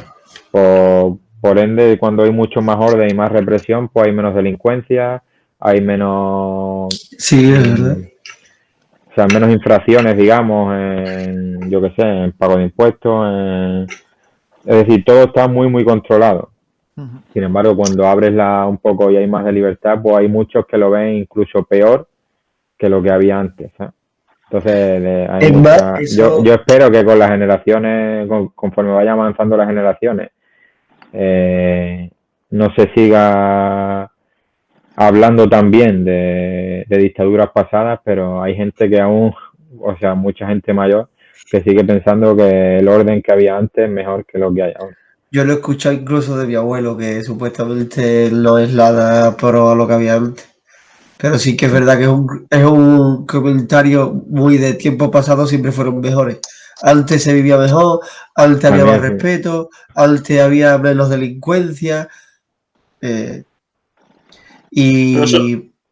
por ende, cuando hay mucho más orden y más represión, pues hay menos delincuencia, hay menos, Sí, es verdad. o sea, menos infracciones, digamos, en, yo qué sé, en pago de impuestos, es decir, todo está muy, muy controlado. Ujú. Sin embargo, cuando abres un poco y hay más de libertad, pues hay muchos que lo ven incluso peor que lo que había antes, ¿sabes? Entonces, hay Es más, mucha. eso. Yo espero que con las generaciones, conforme vayan avanzando las generaciones, no se siga hablando también de dictaduras pasadas, pero hay gente que aún, o sea, mucha gente mayor, que sigue pensando que el orden que había antes es mejor que lo que hay ahora. Yo lo he escuchado incluso de mi abuelo, que supuestamente no es nada pro a lo que había antes. Pero sí que es verdad que es un comentario muy de tiempos pasados, siempre fueron mejores. Antes se vivía mejor, antes había más También, sí. respeto, antes había menos delincuencia. Pero Y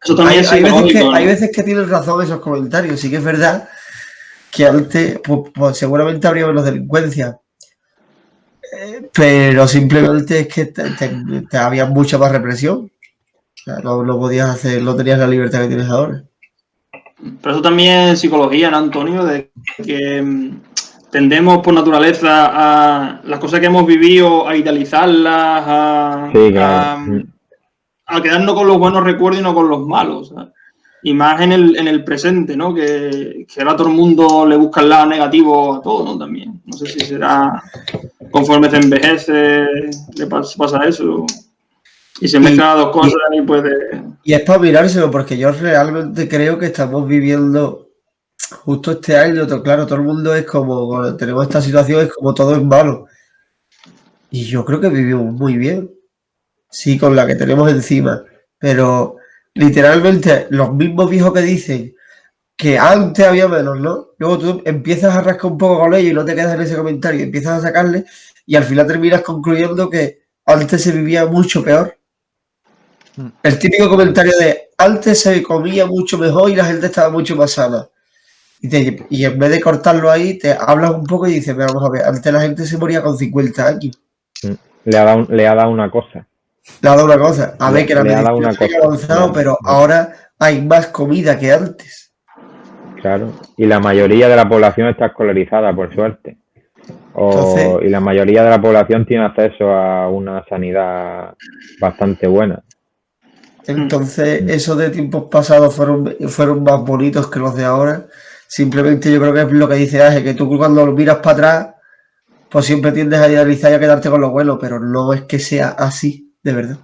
eso también es psicológico, hay ¿no? veces que tienen razón esos comentarios. Sí que es verdad que antes pues seguramente habría menos delincuencia. Pero simplemente es que había mucha más represión. O sea, no podías hacer, no tenías la libertad que tienes ahora. Pero eso también es psicología, ¿no, Antonio? De que tendemos por naturaleza a las cosas que hemos vivido, a idealizarlas, Sí, claro. a quedarnos con los buenos recuerdos y no con los malos, ¿sabes? Y más en el presente, ¿no? Que ahora todo el mundo le busca el lado negativo a todo, ¿no? También. No sé si será conforme se envejece, le pasa eso. Y se mezclan las dos cosas y puede. Y es para mirárselo, porque yo realmente creo que estamos viviendo justo este año, claro, todo el mundo es como, cuando tenemos esta situación, es como todo es malo. Y yo creo que vivimos muy bien, sí, con la que tenemos encima. Pero literalmente los mismos viejos que dicen que antes había menos, ¿no? Luego tú empiezas a rascar un poco con ello y no te quedas en ese comentario, empiezas a sacarle y al final terminas concluyendo que antes se vivía mucho peor. El típico comentario de antes se comía mucho mejor y la gente estaba mucho más sana. Y en vez de cortarlo ahí, te hablas un poco y dices, vamos a ver, antes la gente se moría con 50 años. Le ha dado una cosa. Le ha dado una cosa, a ver que la Le ha dado medicina una se haya cosa. avanzado, pero ahora hay más comida que antes. Claro. Y la mayoría de la población está escolarizada, por suerte. Entonces, Y la mayoría de la población tiene acceso a una sanidad bastante buena. Esos de tiempos pasados fueron más bonitos que los de ahora. Simplemente yo creo que es lo que dice Ángel, que tú cuando lo miras para atrás, pues siempre tiendes a idealizar y a quedarte con lo bueno, pero no es que sea así, de verdad.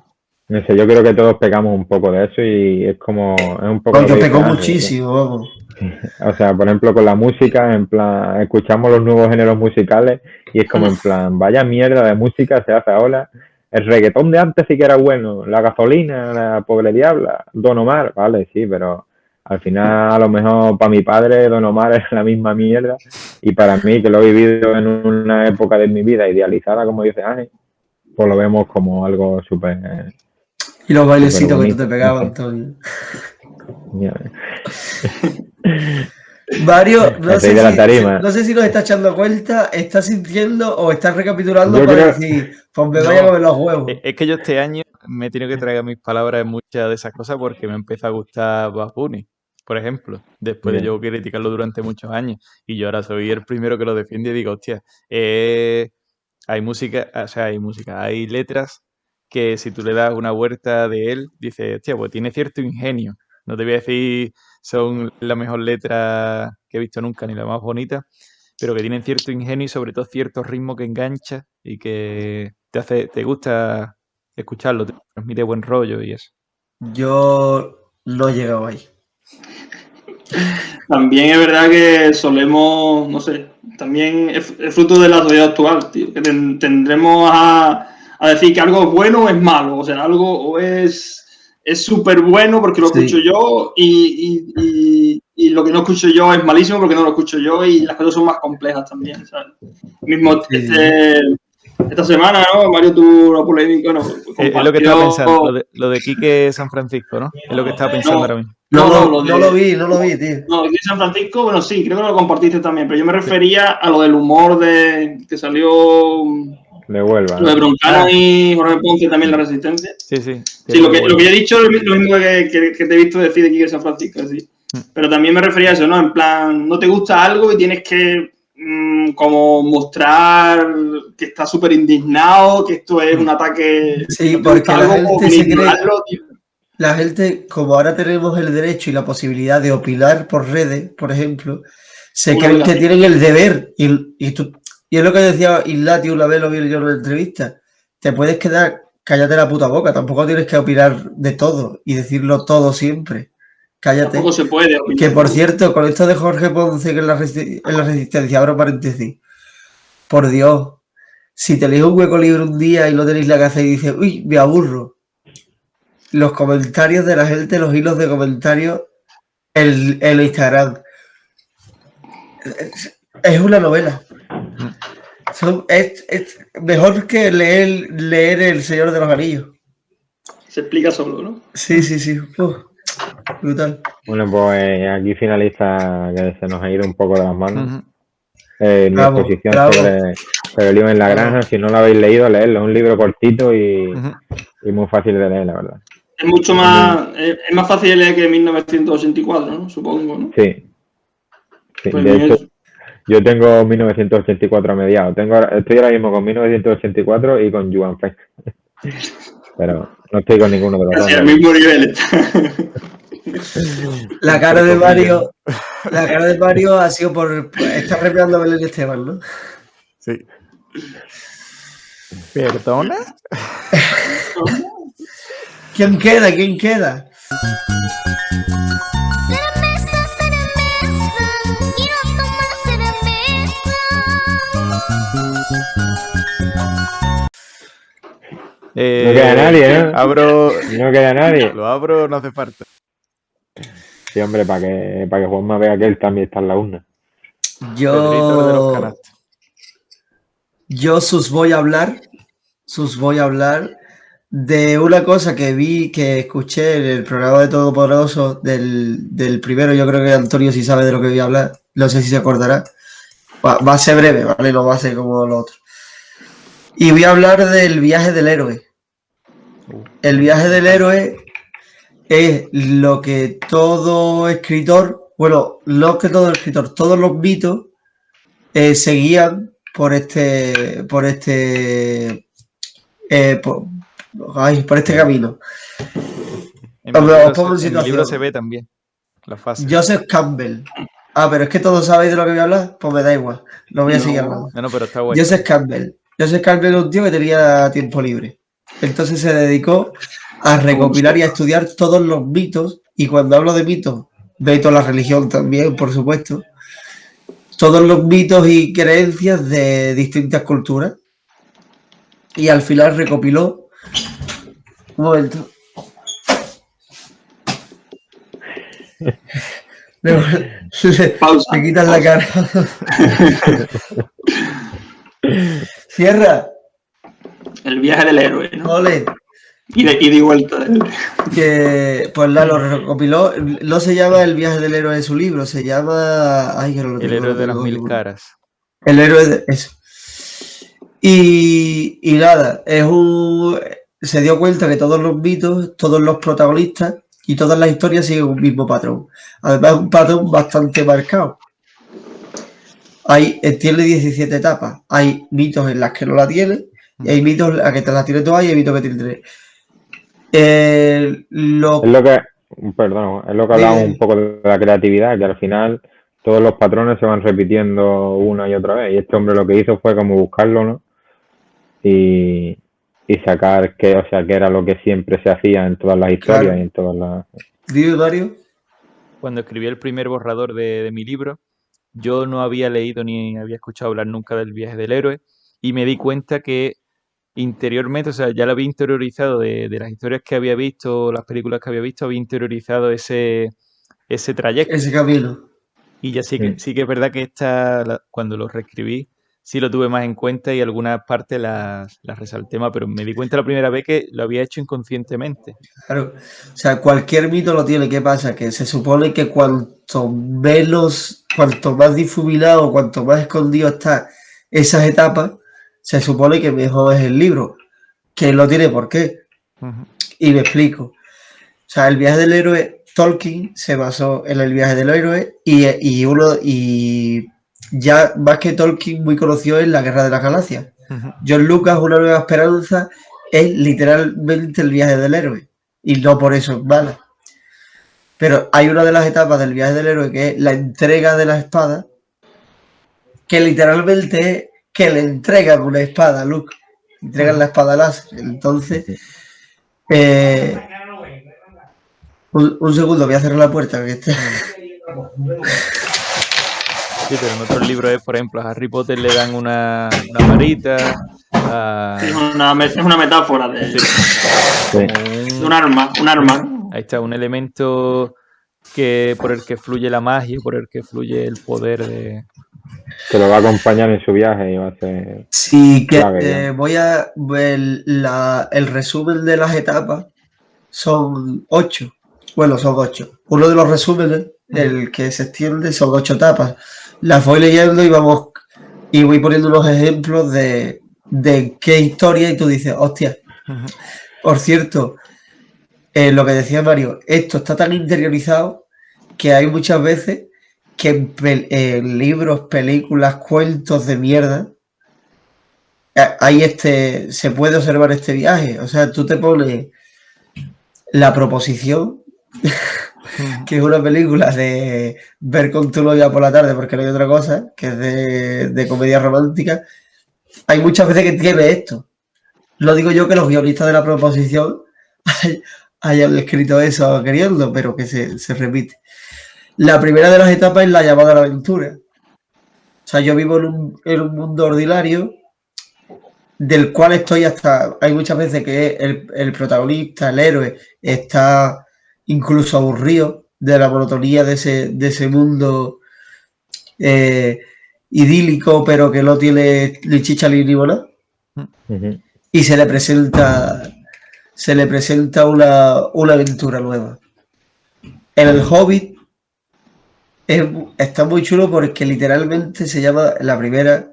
No sé, yo creo que todos pecamos un poco de eso y es un poco No, lo que yo dice pecó Ángel. muchísimo, vamos. O sea, por ejemplo, con la música, en plan, escuchamos los nuevos géneros musicales y es como en plan, vaya mierda de música se hace ahora. el reggaetón de antes sí que era bueno, la gasolina, la pobre diabla, Don Omar, vale, sí, pero al final a lo mejor para mi padre Don Omar es la misma mierda y para mí que lo he vivido en una época de mi vida idealizada, como dice Ángel, pues lo vemos como algo súper... Y los bailecitos que tú bonito, te pegabas, no sé. Antonio. Mira. Mario, Me reí de la tarima. no sé si nos está echando cuenta, está sintiendo o está recapitulando Yo para creo- decir, pues me vaya a No, comer los huevos. es que yo este año me he tenido que tragar mis palabras en muchas de esas cosas porque me empieza a gustar Bad Bunny, por ejemplo, después de Bien. yo criticarlo durante muchos años. Y yo ahora soy el primero que lo defiende y digo, hostia, hay música, o sea, hay letras que si tú le das una vuelta de él, dices, hostia, pues tiene cierto ingenio. No te voy a decir son la mejor letra que he visto nunca ni la más bonita, pero que tienen cierto ingenio y sobre todo cierto ritmo que engancha y que te gusta escucharlo, te transmite buen rollo y eso. Yo no he llegado ahí. También es verdad que solemos, no sé, también es fruto de la sociedad actual, tío, que tendremos a decir que algo es bueno o es malo, o sea, algo o es súper bueno porque lo Sí. escucho yo y lo que no escucho yo es malísimo porque no lo escucho yo y las cosas son más complejas también, ¿sabes? Mismo Sí. esta semana, ¿no? Mario tuvo una polémica, ¿no? Es lo que estaba pensando, lo de Quique San Francisco, ¿no? Es lo que estaba pensando ahora mismo. No lo vi, tío. No, aquí en San Francisco, bueno, sí, creo que lo compartiste también, pero yo me refería a lo del humor que salió De Huelva. lo de ¿no? Broncano y Jorge Ponce también, La Resistencia. Sí, sí. Sí, lo que yo he dicho es lo mismo que te he visto decir de aquí de San Francisco, sí. Pero también me refería a eso, ¿no? En plan, no te gusta algo y tienes que como mostrar que estás súper indignado, que esto es un ataque. Sí, no te porque gusta la algo, gente se cree- ignorarlo, tío. La gente, como ahora tenemos el derecho y la posibilidad de opinar por redes, por ejemplo, se Una creen que obligación. tienen el deber. Y es lo que decía Islati una vez, lo vi yo en la entrevista. Te puedes quedar, cállate la puta boca. Tampoco tienes que opinar de todo y decirlo todo siempre. Cállate. Tampoco se puede opinar. Que por cierto, con esto de Jorge Ponce, que en la Resistencia, abro paréntesis. Por Dios, si tenéis un hueco libre un día y no tenéis la casa y dices, uy, me aburro. Los comentarios de la gente, los hilos de comentarios en Instagram. Es una novela. Es mejor que leer El Señor de los Anillos. Se explica solo, ¿no? Sí. Brutal. Bueno, pues aquí finaliza que se nos ha ido un poco de las manos. Ujú. Mi Bravo, exposición bravo. sobre el libro en la granja. Si no lo habéis leído, leedlo. Es un libro cortito y muy fácil de leer, la verdad. Es mucho más. Es más fácil de leer que 1984, ¿no? Supongo, ¿no? Sí. Pues De bien, hecho, yo tengo 1984 a mediados. Estoy ahora mismo con 1984 y con Joan Feck. Pero no estoy con ninguno de los casi dos. al mismo nivel. La cara de Mario ha sido por estar repeando a Belén Esteban, ¿no? Sí. ¿Perdona? ¿Quién queda? Quiero tomar cerveza. No queda nadie, ¿no? Abro. No queda nadie. Lo abro, no hace falta. Sí, hombre, para que Juanma vea que él también está en la urna. Pedrito de los canastos. Yo os voy a hablar de una cosa que vi, que escuché en el programa de Todopoderoso del primero. Yo creo que Antonio sí sabe de lo que voy a hablar. No sé si se acordará. Va a ser breve, ¿vale? No va a ser como lo otro. Y voy a hablar del viaje del héroe. El viaje del héroe es lo que todo escritor, bueno, no que todo escritor, todos los mitos seguían por este camino. En mi Os libro pongo en se- en mi libro situación. se ve también la fase. Joseph Campbell. Pero es que todos sabéis de lo que voy a hablar, pues me da igual. No voy a seguir hablando. No, pero está guay. Joseph Campbell. Joseph Campbell es un tío que tenía tiempo libre. Entonces se dedicó a recopilar y a estudiar todos los mitos. Y cuando hablo de mitos, meto la religión también, por supuesto. Todos los mitos y creencias de distintas culturas. Y al final recopiló Un momento. Pausa. Le quitas la cara. Cierra. El viaje del héroe, ¿no? Ole. Y de vuelta. Que pues lo recopiló. No se llama El viaje del héroe de su libro, se llama. Ay, que no lo El tengo, héroe lo de las tengo, mil seguro. caras. El héroe de eso. Y nada, se dio cuenta que todos los mitos, todos los protagonistas y todas las historias siguen un mismo patrón. Además, un patrón bastante marcado. Tiene 17 etapas. Hay mitos en las que no la tiene, y hay mitos en las que te la tiene todas y hay mitos que tiene 3. Es lo que, perdón, es lo que hablamos Dime. un poco de la creatividad, que al final todos los patrones se van repitiendo una y otra vez. Y este hombre lo que hizo fue como buscarlo, ¿no? Y sacar que era lo que siempre se hacía en todas las historias Claro. y en todas las... Dime, Mario. Cuando escribí el primer borrador de mi libro, yo no había leído ni había escuchado hablar nunca del viaje del héroe y me di cuenta que interiormente, o sea, ya lo había interiorizado de las historias que había visto, las películas que había visto, había interiorizado ese trayecto. Ese camino. Y ya sí que es verdad que cuando lo reescribí, sí lo tuve más en cuenta y algunas partes las resalté más, pero me di cuenta la primera vez que lo había hecho inconscientemente. Claro. O sea, cualquier mito lo tiene. ¿Qué pasa? Que se supone que cuanto más difuminado, cuanto más escondido está esas etapas, se supone que mejor es el libro. Que no tiene por qué. Ujú. Y me explico. O sea, el viaje del héroe, Tolkien se basó en el viaje del héroe y ya más que Tolkien muy conocido en la Guerra de las Galaxias. Ujú. John Lucas, Una nueva esperanza, es literalmente el viaje del héroe. Y no por eso es mala. Pero hay una de las etapas del viaje del héroe que es la entrega de la espada, que literalmente es que le entregan una espada a Luke. Entregan la espada láser. Entonces, un segundo, voy a cerrar la puerta. Que está... Sí, pero en otros libros es, por ejemplo, a Harry Potter le dan una varita, Es una metáfora de un arma. Ahí está, un elemento por el que fluye la magia, por el que fluye el poder de... que lo va a acompañar en su viaje y va a ser... Sí, que clave, ya. voy a ver el resumen de las etapas. Son 8. Bueno, son 8. Uno de los resúmenes, el que se extiende, son 8 etapas. Las voy leyendo y voy poniendo unos ejemplos de qué historia y tú dices, hostia. Por cierto, lo que decía Mario, esto está tan interiorizado que hay muchas veces que en libros, películas, cuentos de mierda, se puede observar este viaje. O sea, tú te pones La Proposición, que es una película de ver con tu novia por la tarde porque no hay otra cosa, que es de comedia romántica. Hay muchas veces que tiene esto. Lo digo yo que los guionistas de La Proposición hayan escrito eso queriendo, pero que se repite. La primera de las etapas es la llamada a la aventura. O sea, yo vivo en un mundo ordinario del cual hay muchas veces que el protagonista, el héroe, está incluso aburrido de la monotonía de ese mundo idílico, pero que no tiene ni chicha ni limonada. Uh-huh. Y se le presenta una aventura nueva. En El Hobbit está muy chulo porque literalmente se llama la primera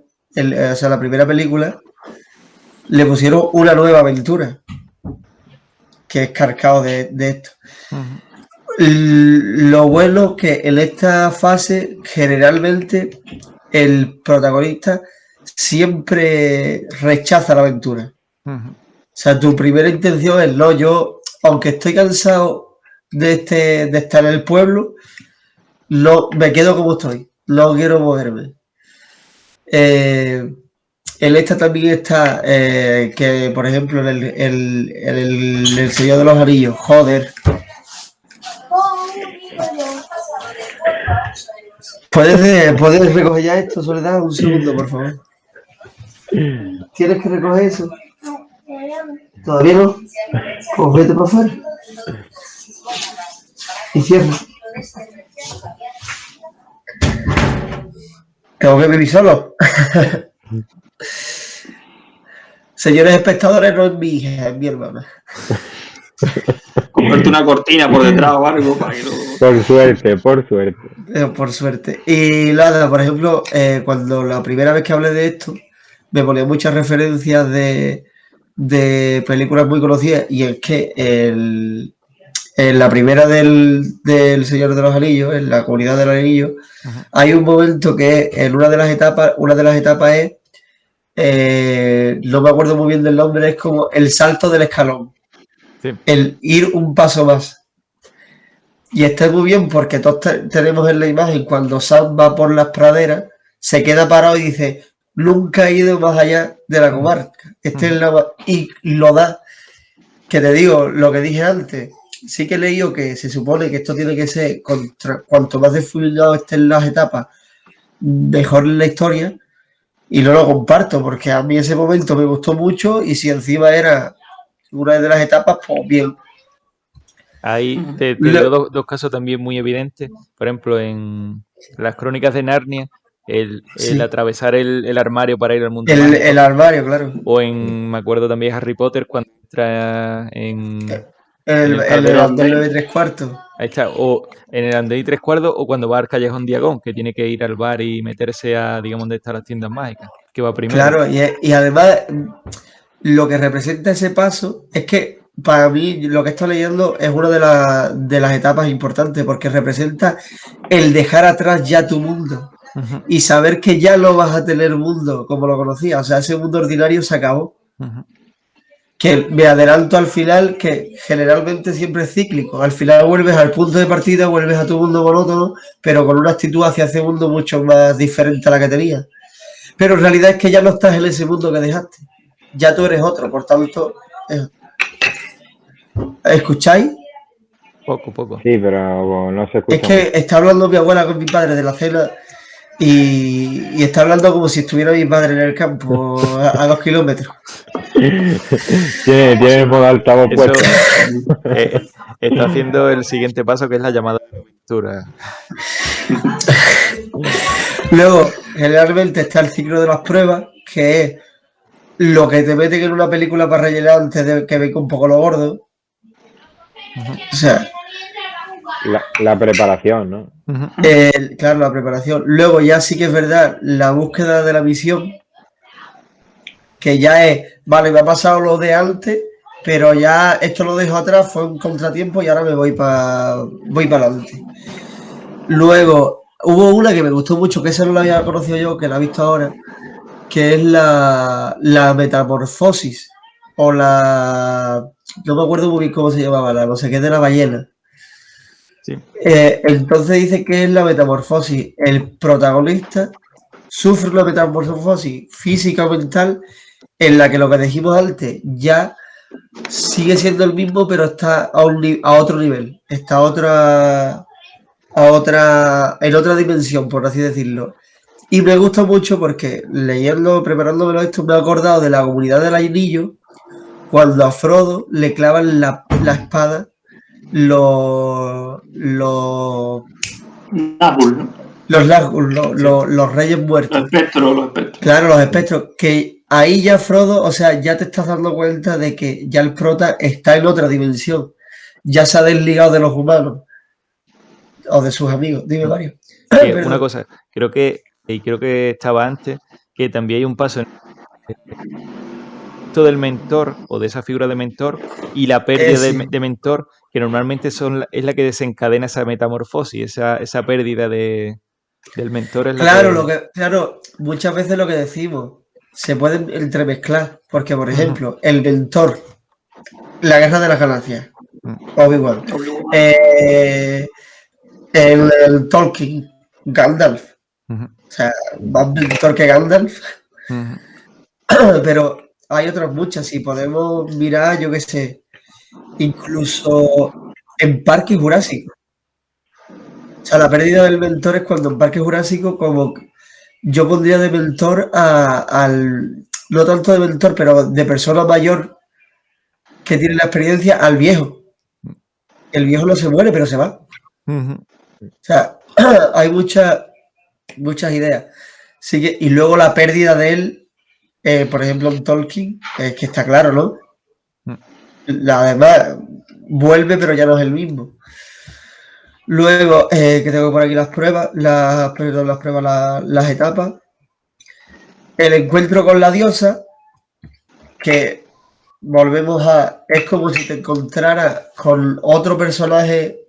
película, le pusieron una nueva aventura, que es cargado de esto. Lo bueno es que en esta fase generalmente el protagonista siempre rechaza la aventura. O sea, tu primera intención es, no, yo, aunque estoy cansado de estar en el pueblo, me quedo como estoy, no quiero moverme. En esta también está que, por ejemplo, en el Señor de los Anillos, joder. ¿Puedes recoger ya esto, Soledad? Un segundo, por favor. ¿Tienes que recoger eso? ¿Todavía no? Pues vete para afuera. Y cierra. Tengo que vivir solo. Señores espectadores, no es mi hija, es mi hermana. Comprarte una cortina por detrás o algo para que no... Por suerte, por suerte. Por suerte. Y nada, por ejemplo, cuando la primera vez que hablé de esto, me ponía muchas referencias de películas muy conocidas. Y es que en la primera del Señor de los Anillos, en la Comunidad de los Anillos, hay un momento que en una de las etapas es, no me acuerdo muy bien del nombre, es como el salto del escalón. Sí. El ir un paso más. Y está muy bien porque todos tenemos en la imagen cuando Sam va por las praderas, se queda parado y dice, nunca he ido más allá de la comarca. Y lo da. Que te digo, lo que dije antes, sí que he leído que se supone que esto tiene que ser, cuanto más desfilado estén las etapas, mejor en la historia. Y no lo comparto porque a mí ese momento me gustó mucho y si encima era una de las etapas, pues bien. Ahí te digo dos casos también muy evidentes. Por ejemplo, en las Crónicas de Narnia, el atravesar el armario para ir al mundo mágico. El armario, claro. O me acuerdo también Harry Potter cuando entra en el andén 9 3/4. Ahí está, o en el andén 3/4 o cuando va al Callejón Diagon, que tiene que ir al bar y meterse a, digamos, donde están las tiendas mágicas, que va primero. Claro, y además lo que representa ese paso es que para mí lo que estoy leyendo es una de las etapas importantes porque representa el dejar atrás ya tu mundo y saber que ya no vas a tener mundo como lo conocías, o sea, ese mundo ordinario se acabó. Que me adelanto al final, que generalmente siempre es cíclico, al final vuelves al punto de partida, vuelves a tu mundo monótono, pero con una actitud hacia ese mundo mucho más diferente a la que tenías. Pero en realidad es que ya no estás en ese mundo que dejaste. Ya tú eres otro, por tanto... ¿Escucháis? Poco. Sí, pero no se escucha. Es que está hablando mi abuela con mi padre de la cena y está hablando como si estuviera mi padre en el campo a 2 kilómetros. Tiene el modo altavoz puesto. Está haciendo el siguiente paso, que es la llamada de aventura. Luego, generalmente está el ciclo de las pruebas, que es lo que te meten en una película para rellenar antes de que venga un poco lo gordo. O sea... La preparación, ¿no? Claro, la preparación. Luego ya sí que es verdad, la búsqueda de la misión, que ya es, vale, me ha pasado lo de antes, pero ya esto lo dejo atrás, fue un contratiempo y ahora me voy para adelante. Luego, hubo una que me gustó mucho, que esa no la había conocido yo, que la he visto ahora, que es la metamorfosis, o no me acuerdo muy bien cómo se llamaba, no sé qué, de la ballena. Sí. Entonces dice que es la metamorfosis. El protagonista sufre una metamorfosis física o mental en la que lo que dijimos antes ya sigue siendo el mismo, pero está a otro nivel. Está en otra dimensión, por así decirlo. Y me gusta mucho porque preparándomelo esto, me he acordado de la Comunidad del Anillo, cuando a Frodo le clavan la espada los reyes muertos. Los espectros. Claro, los espectros. Que ahí ya Frodo, o sea, ya te estás dando cuenta de que ya el prota está en otra dimensión. Ya se ha desligado de los humanos. O de sus amigos. Dime, Mario. Una cosa, creo que estaba antes, que también hay un paso en del mentor o de esa figura de mentor y la pérdida de mentor, que normalmente es la que desencadena esa metamorfosis, esa pérdida del mentor. Es claro, muchas veces lo que decimos se pueden entremezclar, porque por ejemplo, el mentor, la Guerra de las Galaxias, Obi-Wan, el Tolkien, Gandalf, o sea, más mentor que Gandalf, pero hay otras muchas, y podemos mirar, yo qué sé, incluso en Parque Jurásico. O sea, la pérdida del mentor es cuando en Parque Jurásico, como yo pondría de mentor no tanto de mentor, pero de persona mayor que tiene la experiencia al viejo. El viejo no se muere, pero se va. Ujú. O sea, hay muchas ideas. Sí y luego la pérdida de él, por ejemplo, en Tolkien, que está claro, ¿no? Además, vuelve, pero ya no es el mismo. Luego, que tengo por aquí las pruebas, las etapas. El encuentro con la diosa, que volvemos a... Es como si te encontraras con otro personaje,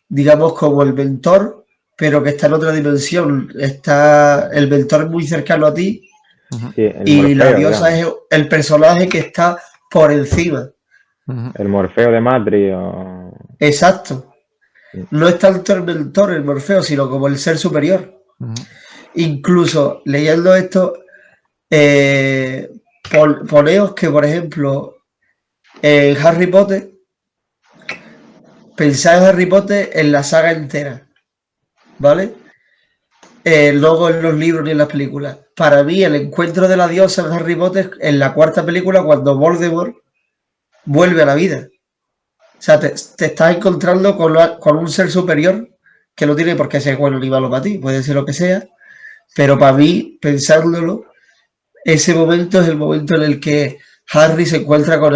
digamos, como el mentor, pero que está en otra dimensión. Está el mentor muy cercano a ti Sí, el y Morfeo, la diosa digamos. es el personaje que está por encima. El Morfeo de Matrix o... Exacto. Sí. No es tanto el mentor, el Morfeo, sino como el ser superior. Incluso leyendo esto, poneos que, por ejemplo, en Harry Potter, pensad en Harry Potter en la saga entera, ¿vale? Luego en los libros ni en las películas. Para mí, el encuentro de la diosa en Harry Potter en la cuarta película, cuando Voldemort vuelve a la vida. O sea, te estás encontrando con un ser superior que no tiene por qué ser bueno ni malo para ti, puede ser lo que sea, pero para mí, pensándolo, ese momento es el momento en el que Harry se encuentra con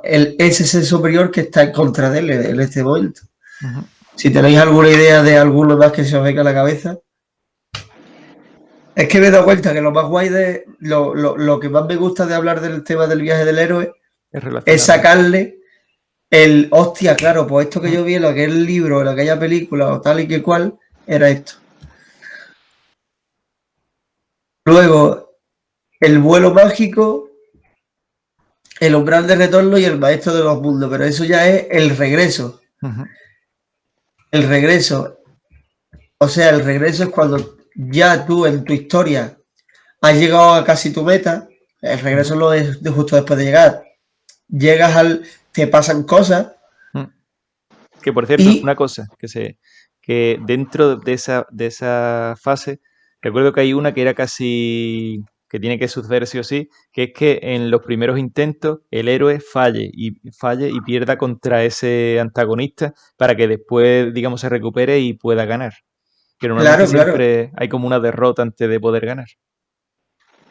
ese ser superior que está en contra de él en este momento. Si tenéis alguna idea de alguno más que se os venga a la cabeza. Es que me he dado cuenta que lo más guay de lo que más me gusta de hablar del tema del viaje del héroe es sacarle el hostia, claro, pues esto que yo vi en aquel libro, en aquella película o tal y que cual, era esto. Luego, el vuelo mágico, el umbral de retorno y el maestro de los mundos, pero eso ya es el regreso. El regreso. O sea, el regreso es cuando ya tú en tu historia has llegado a casi tu meta. El regreso no es justo después de llegar. Llegas te pasan cosas. Que por cierto, una cosa, que dentro de esa fase, recuerdo que hay una que era casi que tiene que suceder sí o sí, que es que en los primeros intentos el héroe falle y pierda contra ese antagonista para que después, digamos, se recupere y pueda ganar. Que normalmente siempre hay como una derrota antes de poder ganar.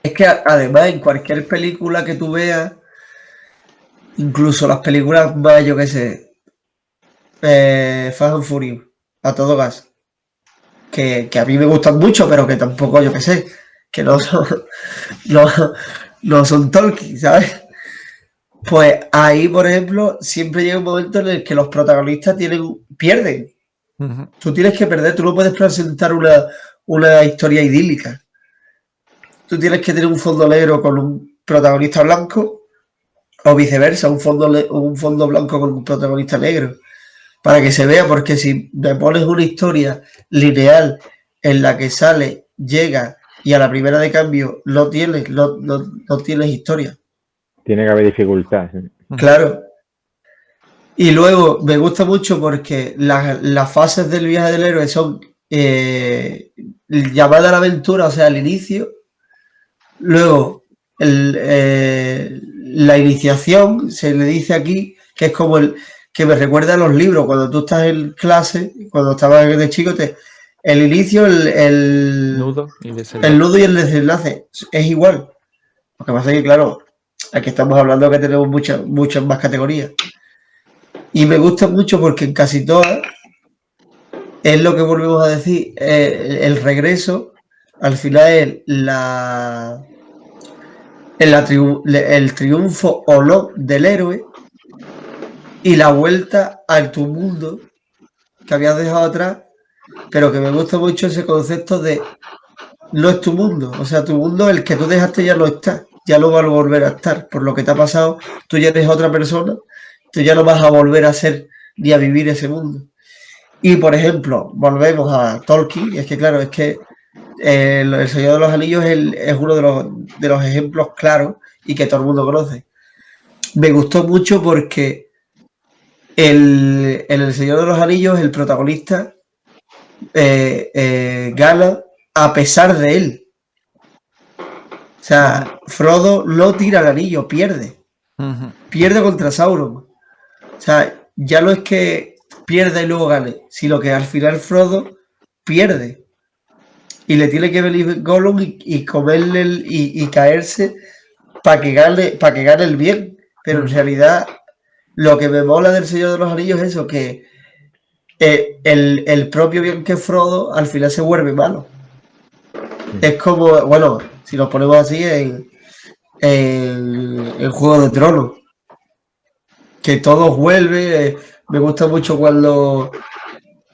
Es que además en cualquier película que tú veas, incluso las películas más, yo qué sé, Fast and Furious, a todo gas, que a mí me gustan mucho, pero que tampoco, yo qué sé, que no son Tolkien, ¿sabes? Pues ahí, por ejemplo, siempre llega un momento en el que los protagonistas pierden. Tú tienes que perder, tú no puedes presentar una historia idílica. Tú tienes que tener un fondo negro con un protagonista blanco o viceversa, un fondo blanco con un protagonista negro, para que se vea, porque si me pones una historia lineal en la que sale, llega y a la primera de cambio no tienes historia. Tiene que haber dificultad. ¿Sí? Claro. Y luego me gusta mucho porque las fases del viaje del héroe son llamada a la aventura, o sea, el inicio. Luego, la iniciación, se le dice aquí, que es como que me recuerda a los libros, cuando tú estás en clase, cuando estabas de chico, el inicio, el nudo y el nudo y el desenlace es igual. Lo que pasa es que, claro, aquí estamos hablando que tenemos muchas más categorías. Y me gusta mucho porque en casi todas es lo que volvemos a decir, el regreso, al final es el triunfo o no del héroe y la vuelta a tu mundo que habías dejado atrás, pero que me gusta mucho ese concepto de no es tu mundo, o sea, tu mundo, el que tú dejaste ya no está, ya no va a volver a estar, por lo que te ha pasado, tú ya eres otra persona, tú ya no vas a volver a ser ni a vivir ese mundo. Y por ejemplo, volvemos a Tolkien, y es que claro, es que el Señor de los Anillos es uno de los ejemplos claros y que todo el mundo conoce. Me gustó mucho porque en el Señor de los Anillos el protagonista gana a pesar de él. O sea, Frodo no tira el anillo, pierde. Ujú. Pierde contra Sauron. O sea, ya no es que pierda y luego gane, sino que al final Frodo pierde. Y le tiene que venir Gollum y comerle y caerse para que gane el bien. Pero en realidad, lo que me mola del Señor de los Anillos es eso, que el propio bien que Frodo al final se vuelve malo. Es como, bueno, si nos ponemos así en Juego de Tronos, que todo vuelve. Me gusta mucho cuando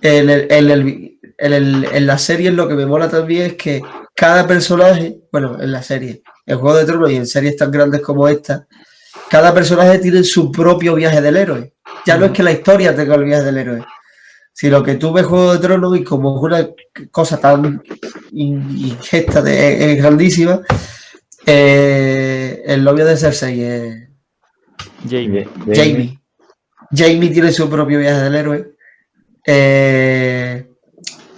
en la serie lo que me mola también es que cada personaje, bueno, en la serie, en Juego de Tronos y en series tan grandes como esta, cada personaje tiene su propio viaje del héroe. Ya no es que la historia tenga el viaje del héroe, sino que tú ves Juego de Tronos y como es una cosa tan ingesta, es grandísima, el novio de Cersei es Jaime. Jaime. Jaime tiene su propio viaje del héroe.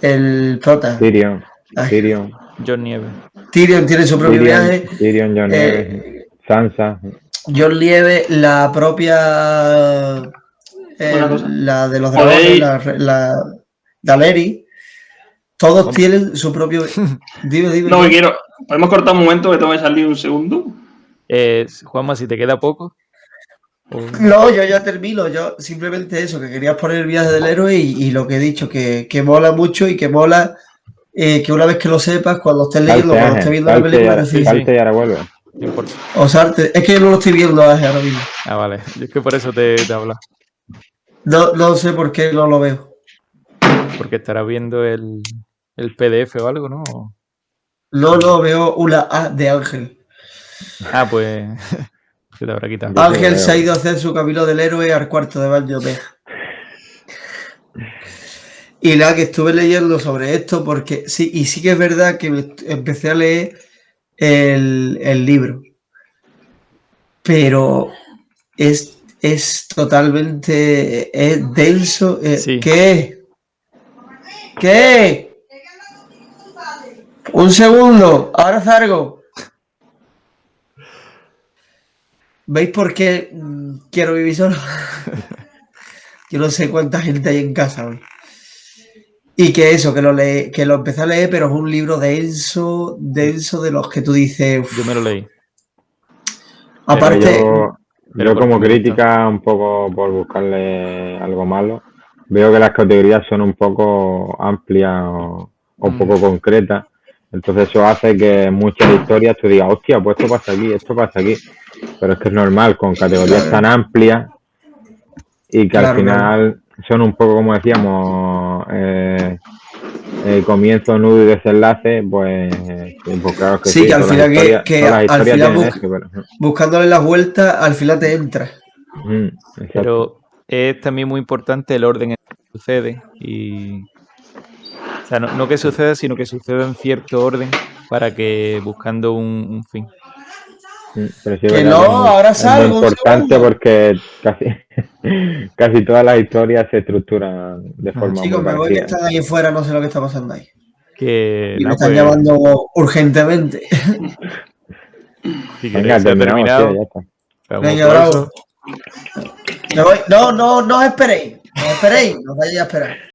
El prota. Tyrion. Ay. Tyrion. John Nieve. Tyrion tiene su propio viaje. Tyrion, Jon Nieve, Sansa. John Nieve, la propia. Una cosa. La de los Podéis- dragones, la Daenerys. Todos tienen su propio. Dime. No, que quiero. ¿Podemos cortar un momento que tengo que salir un segundo? Juanma, si te queda poco. No, yo ya termino. Yo simplemente eso, que quería poner el viaje del héroe y lo que he dicho, que mola mucho y que mola que una vez que lo sepas, cuando estés leyendo, Salte, cuando estés viendo la Ángel, película, salte, decís, salte y ahora vuelve. No importa. o salte. Es que yo no lo estoy viendo ahora mismo. Ah, vale. Yo es que por eso te hablo. No sé por qué no lo veo. Porque estarás viendo el PDF o algo, ¿no? No veo una A de Ángel. Ah, pues. Se te habrá quitado. Yo sí lo Ángel veo. se ha ido a hacer su camino del héroe al cuarto de baño de. Y nada, que estuve leyendo sobre esto porque sí que es verdad que empecé a leer el libro. Pero es totalmente denso. Sí. ¿Qué? Un segundo, ahora salgo. ¿Veis por qué quiero vivir solo? Yo no sé cuánta gente hay en casa hoy. Y que eso, que lo empecé a leer, pero es un libro denso de los que tú dices. Yo me lo leí. Aparte, Yo como crítica, un poco por buscarle algo malo, veo que las categorías son un poco amplias o poco concretas. Entonces eso hace que muchas historias tú digas, hostia, pues esto pasa aquí. Pero es que es normal, con categorías tan amplias y que al final son un poco, como decíamos, comienzo, nudo y desenlace, pues claro que sí, que al todas las final historias- que todas las al historias final tienen eso, pero- buscándole las vueltas, al final te entra. Exacto. Pero es también muy importante el orden en el que sucede. Y. O sea, no que suceda, sino que suceda en cierto orden para que buscando un fin. Pero sí es Que verdad no, que es muy- ahora es salgo, muy un importante segundo. porque casi todas las historias se estructuran de forma Chicos, muy me voy que parecida. están ahí fuera, no sé lo que está pasando ahí. Que. Y me nada, están pues, llamando urgentemente. si Venga, queréis, se ha terminamos, terminado. tío, ya está. Hagamos Venga, todo bravo. eso. Me voy. No os esperéis. No os esperéis. No vayáis a esperar.